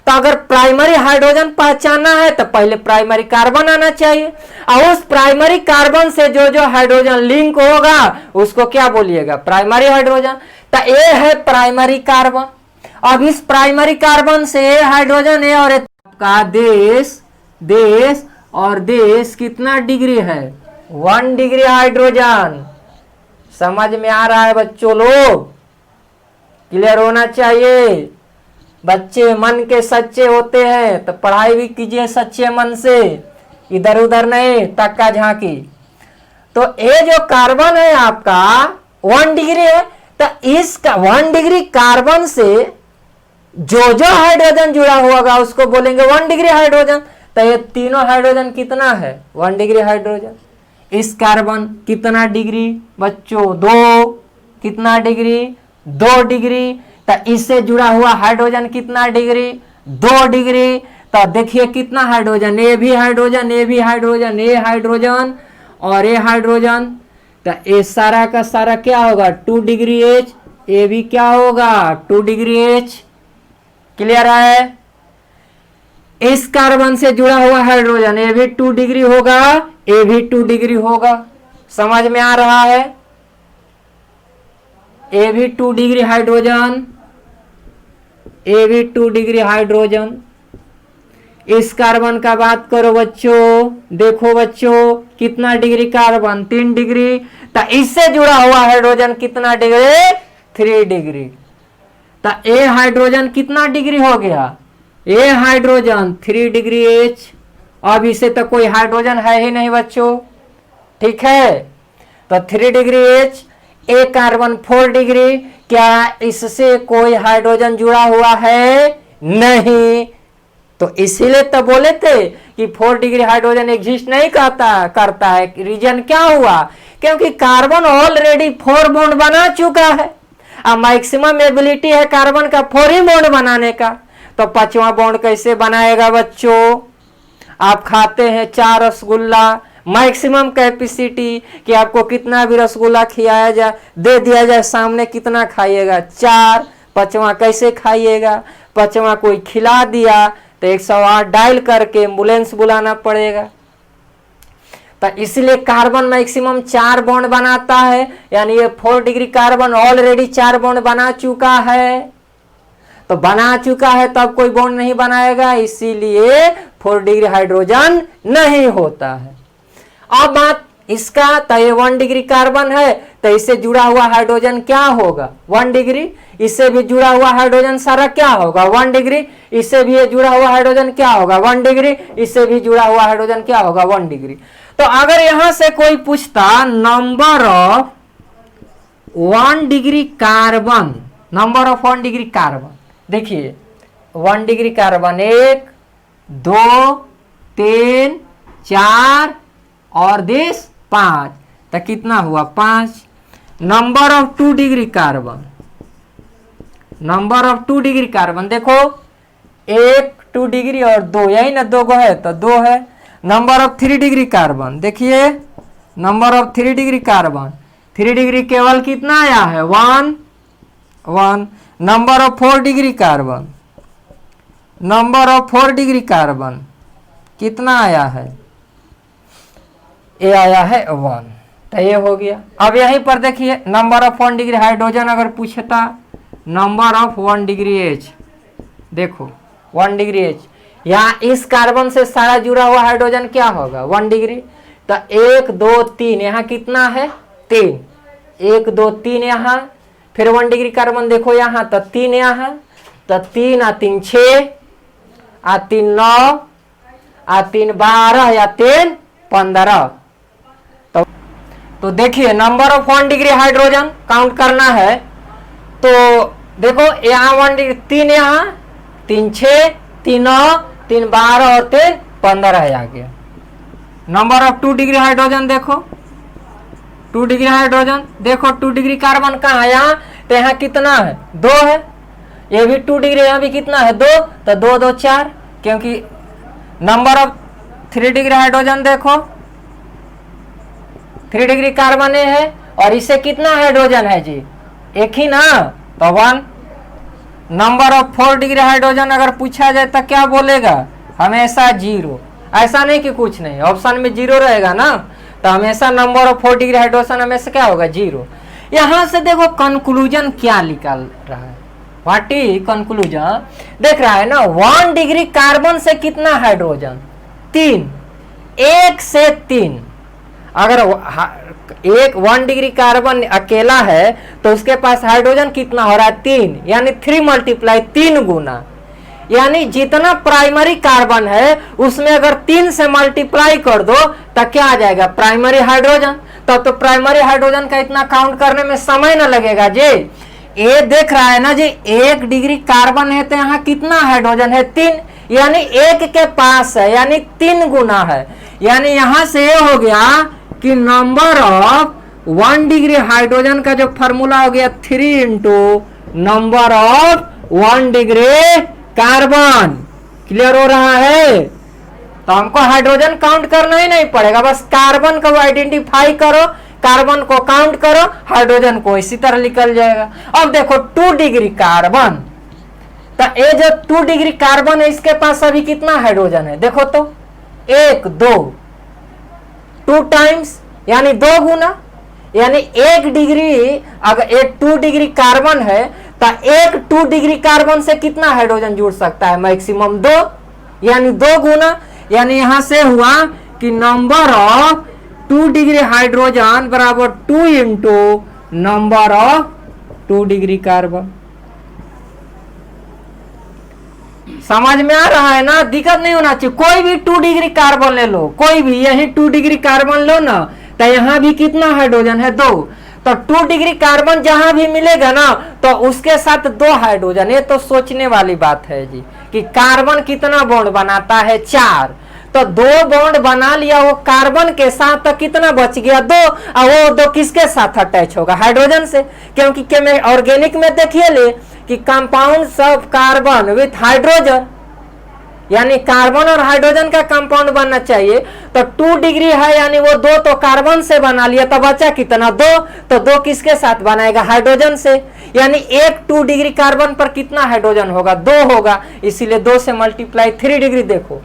तो अगर प्राइमरी हाइड्रोजन पहचानना है तो पहले प्राइमरी कार्बन आना चाहिए, और उस प्राइमरी कार्बन से जो जो हाइड्रोजन लिंक होगा उसको क्या बोलिएगा? Primary hydrogen. तो ये है प्राइमरी कार्बन। अब इस प्राइमरी कार्बन से हाइड्रोजन है, और का देश और देश कितना डिग्री है? 1 डिग्री हाइड्रोजन। समझ में आ रहा है बच्चों? लोग क्लियर होना चाहिए। बच्चे मन के सच्चे होते हैं तो पढ़ाई भी कीजिए सच्चे मन से, इधर उधर नहीं तक्का झांकी। तो ये जो कार्बन है आपका 1 डिग्री है, तो इसका 1 डिग्री कार्बन से जो जो हाइड्रोजन जुड़ा होगा उसको बोलेंगे 1 डिग्री हाइड्रोजन। तो ये तीनों हाइड्रोजन कितना है? 1 डिग्री हाइड्रोजन। इस कार्बन कितना डिग्री बच्चों? 2। कितना डिग्री? 2 डिग्री। तो इससे जुड़ा हुआ हाइड्रोजन कितना डिग्री? 2 डिग्री। तो देखिए कितना हाइड्रोजन, ये भी हाइड्रोजन, ये भी हाइड्रोजन, ये हाइड्रोजन और ये हाइड्रोजन। तो ये सारा का सारा क्या होगा? 2 डिग्री एच। ये भी क्या होगा? 2 डिग्री एच। क्लियर है? इस कार्बन से जुड़ा हुआ हाइड्रोजन ये भी 2 डिग्री होगा, ये भी 2 डिग्री होगा। समझ में आ रहा है? ये भी 2 डिग्री हाइड्रोजन, ये भी 2 डिग्री हाइड्रोजन। इस कार्बन का बात करो बच्चों, देखो बच्चों कितना डिग्री कार्बन? 3 डिग्री। तो इससे जुड़ा हुआ हाइड्रोजन कितना डिग्री? 3 डिग्री। तो ये हाइड्रोजन कितना डिग्री हो गया? ये हाइड्रोजन 3 डिग्री एच। अब इसे तो कोई हाइड्रोजन है ही नहीं बच्चों, ठीक है? तो 3 डिग्री एच, ए कार्बन 4 डिग्री। क्या इससे कोई हाइड्रोजन जुड़ा हुआ है? नहीं। तो इसीलिए तो बोले थे कि 4 डिग्री हाइड्रोजन एग्जिस्ट नहीं करता है। रीजन क्या हुआ? क्योंकि कार्बन ऑलरेडी 4 बॉन्ड बना चुका है। अब मैक्सिमम एबिलिटी है कार्बन का 4 ही बॉन्ड बनाने का, तो 5वां बॉन्ड कैसे बनाएगा बच्चों? आप खाते हैं 4 रसगुल्ला, मैक्सिमम कैपेसिटी कि आपको कितना भी रसगुल्ला खिलाया जाए, दे दिया जाए सामने, कितना खाइएगा? 4। 5वां कैसे खाइएगा? 5वां कोई खिला दिया तो 108 डायल करके एम्बुलेंस बुलाना पड़ेगा। तो इसलिए कार्बन मैक्सिमम 4 बॉन्ड बनाता है, यानी ये 4 डिग्री कार्बन ऑलरेडी 4 बॉन्ड बना चुका है। तो बना चुका है तो अब कोई बॉन्ड नहीं बनाएगा, इसीलिए 4 डिग्री हाइड्रोजन नहीं होता है। अब बात इसका, तो ये 1 डिग्री कार्बन है तो इससे जुड़ा हुआ हाइड्रोजन क्या होगा? 1 डिग्री। इससे भी जुड़ा हुआ हाइड्रोजन सारा क्या होगा? 1 डिग्री। इससे भी ये जुड़ा हुआ हाइड्रोजन क्या होगा? 1 डिग्री। इससे भी जुड़ा हुआ हाइड्रोजन क्या होगा? 1 डिग्री। तो अगर यहां से कोई पूछता number of 1 degree carbon, number of 1 degree carbon, देखिए 1 डिग्री कार्बन 1 2 3 4 और दिस 5, तो कितना हुआ? 5। Number of 2 degree carbon, number of 2 degree carbon देखो 1 2 डिग्री और 2, यही ना 2 गो है तो 2 है। नंबर ऑफ 3 डिग्री कार्बन देखिए, number of 3 degree carbon, 3 degree केवल कितना आया है? 1। Number of 4 degree carbon, number of 4 degree carbon कितना आया है? ये आया है 1, तो ये हो गया। अब यहीं पर देखिए नंबर ऑफ 1 डिग्री हाइड्रोजन अगर पूछता, नंबर ऑफ 1 डिग्री एच, देखो 1 डिग्री एच, यहाँ इस कार्बन से सारा जुड़ा हुआ हाइड्रोजन क्या होगा? 1 डिग्री। तो 1 2 3 यहाँ कितना है? 3। 1 2 3 यहाँ, फिर 1 डिग्री कार्बन देखो यहाँ, तो 3 यहाँ, तो 3 आ 3 6 आ 3 9 आ 3 12 या 3 15। तो देखिए number of 1 degree hydrogen count करना है, तो देखो यहाँ 1 डिग्री 3 यहाँ, 3 6 3 9 3 12 और 3 15 आ गया। नंबर ऑफ 2 डिग्री हाइड्रोजन देखो, 2 डिग्री हाइड्रोजन देखो, 2 डिग्री कार्बन कहाँ है? यहाँ, तो यहाँ कितना है? 2 है। ये भी 2 डिग्री, यहाँ भी कितना है? 2, तो 2 2 4, क्योंकि नंबर ऑफ 3 डिग्री हाइड्रोजन देखो, 3 डिग्री कार्बन है और इससे कितना हाइड्रोजन है जी? एक ही ना, तो 1। नंबर ऑफ 4 डिग्री हाइड्रोजन अगर पूछा जाए तो क्या बोलेगा? हमेशा 0। ऐसा नहीं कि कुछ नहीं, ऑप्शन में 0 रहेगा ना, तो हमेशा नंबर ऑफ 4 डिग्री हाइड्रोजन हमेशा क्या होगा? 0। यहां से देखो कंक्लूजन क्या निकाल रहा है, व्हाट इज कंक्लूजन? देख रहा है ना, 1 डिग्री कार्बन से कितना हाइड्रोजन? 3। 1 से 3, अगर 1 डिग्री कार्बन अकेला है तो उसके पास हाइड्रोजन कितना हो रहा है? 3, यानी 3 मल्टीप्लाई 3 गुना, यानी जितना प्राइमरी कार्बन है उसमें अगर 3 से मल्टीप्लाई कर दो तो क्या आ जाएगा? Primary hydrogen. तब तो प्राइमरी हाइड्रोजन का इतना काउंट करने में समय ना लगेगा जी। ये देख रहा है ना जी, 1 डिग्री कार्बन है तो यहाँ कितना हाइड्रोजन है? 3, यानी 1 के पास है, यानी 3 गुना है। यानी यहां से ये हो गया कि नंबर ऑफ 1 डिग्री हाइड्रोजन का जो फॉर्मूला हो गया 3 into number of 1 degree carbon. Clear हो रहा है? तो हमको हाइड्रोजन काउंट करना ही नहीं पड़ेगा, बस कार्बन को आइडेंटिफाई करो, कार्बन को काउंट करो, हाइड्रोजन को इसी तरह निकल जाएगा। अब देखो 2 डिग्री कार्बन, तो ये जो 2 डिग्री कार्बन है इसके पास अभी कितना हाइड्रोजन है? देखो तो 1 2, 2 टाइम्स यानी 2 गुना, यानी 1 डिग्री, अगर एक 2 डिग्री कार्बन है तो एक 2 डिग्री कार्बन से कितना हाइड्रोजन जुड़ सकता है? मैक्सिमम 2, यानी 2 गुना। यानी यहां से हुआ कि नंबर ऑफ 2 डिग्री हाइड्रोजन बराबर 2 into number of 2 degree carbon. समझ में आ रहा है ना? दिक्कत नहीं होना चाहिए। कोई भी 2 डिग्री कार्बन ले लो, कोई भी, यही 2 डिग्री कार्बन लो ना, तो यहां भी कितना हाइड्रोजन है? 2। तो 2 डिग्री कार्बन जहां भी मिलेगा ना तो उसके साथ 2 हाइड्रोजन। ये तो सोचने वाली बात है जी कि कार्बन कितना बॉन्ड बनाता है? 4। तो 2 बॉन्ड बना लिया वो कार्बन के साथ, तो कितना बच गया 2, और वो 2 किसके साथ अटैच होगा? हाइड्रोजन से। क्योंकि ऑर्गेनिक में देखिए ले कि compounds of carbon with hydrogen, यानी कार्बन और हाइड्रोजन का कंपाउंड बनना चाहिए। तो 2 डिग्री है, यानी वो 2 तो कार्बन से बना लिया, तो बचा कितना 2, तो 2 किसके साथ बनाएगा? हाइड्रोजन से। यानी एक 2 डिग्री कार्बन पर कितना हाइड्रोजन होगा? 2 होगा, इसीलिए 2 से मल्टीप्लाई 3 डिग्री। देखो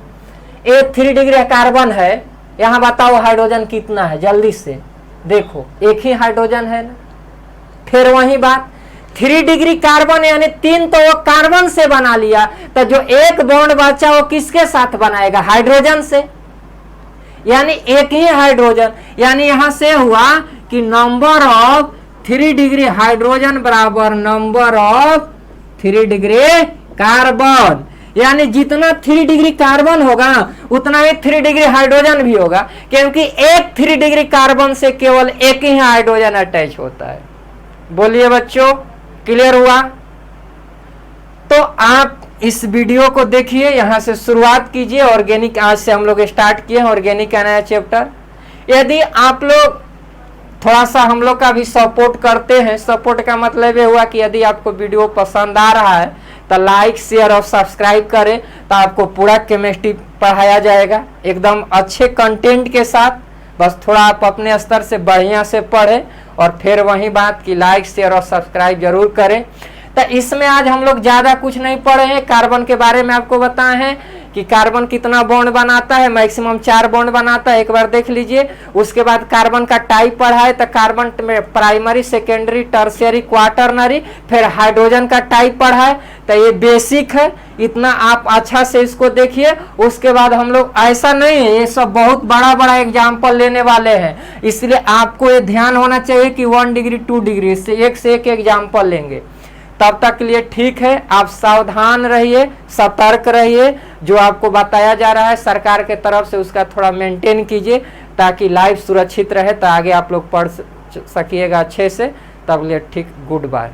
एक 3 डिग्री कार्बन है, यहां बताओ हाइड्रोजन कितना है? जल्दी से देखो, एक ही हाइड्रोजन है ना। फिर वही बात 3 डिग्री कार्बन यानी 3 तो वो कार्बन से बना लिया, तो जो एक बॉन्ड बचा वो किसके साथ बनाएगा? हाइड्रोजन से। यानी एक ही हाइड्रोजन, यानी यहां से हुआ कि नंबर ऑफ 3 डिग्री हाइड्रोजन बराबर नंबर ऑफ 3 डिग्री कार्बन। यानी जितना 3 डिग्री कार्बन होगा उतना ही 3 डिग्री हाइड्रोजन भी होगा, क्योंकि एक 3 डिग्री कार्बन से केवल एक ही हाइड्रोजन अटैच होता है। बोलिए बच्चों, क्लियर हुआ? तो आप इस वीडियो को देखिए, यहां से शुरुआत कीजिए। ऑर्गेनिक आज से हम लोग स्टार्ट किए हैं ऑर्गेनिक का नया चैप्टर। यदि आप लोग थोड़ा सा हम लोग का भी सपोर्ट करते हैं, सपोर्ट का मतलब ये हुआ कि यदि आपको वीडियो पसंद आ रहा है तो लाइक शेयर और सब्सक्राइब करें, तो आपको पूरा केमिस्ट्री पढ़ाया जाएगा एकदम अच्छे कंटेंट के साथ। बस थोड़ा आप अपने स्तर से बढ़िया से पढ़ें, और फिर वही बात कि लाइक शेयर और सब्सक्राइब जरूर करें। तो इसमें आज हम लोग ज़्यादा कुछ नहीं पढ़े हैं, कार्बन के बारे में आपको बताए हैं कि कार्बन कितना बॉन्ड बनाता है, मैक्सिमम 4 बॉन्ड बनाता है, एक बार देख लीजिए। उसके बाद कार्बन का टाइप पढ़ा है, तो कार्बन में प्राइमरी, सेकेंडरी, टर्शियरी, क्वाटरनरी, फिर हाइड्रोजन का टाइप पढ़ा है। तो ये बेसिक है, इतना आप अच्छा से इसको देखिए। उसके बाद हम लोग ऐसा नहीं है, ये सब बहुत बड़ा बड़ा एग्जाम्पल लेने वाले हैं, इसलिए आपको ये ध्यान होना चाहिए कि 1 डिग्री 2 डिग्री से एक एग्जाम्पल लेंगे। तब तक के लिए ठीक है, आप सावधान रहिए, सतर्क रहिए। जो आपको बताया जा रहा है सरकार के तरफ से उसका थोड़ा मेंटेन कीजिए, ताकि लाइफ सुरक्षित रहे, तो आगे आप लोग पढ़ सकिएगा अच्छे से। तब लिए ठीक, गुड बाय।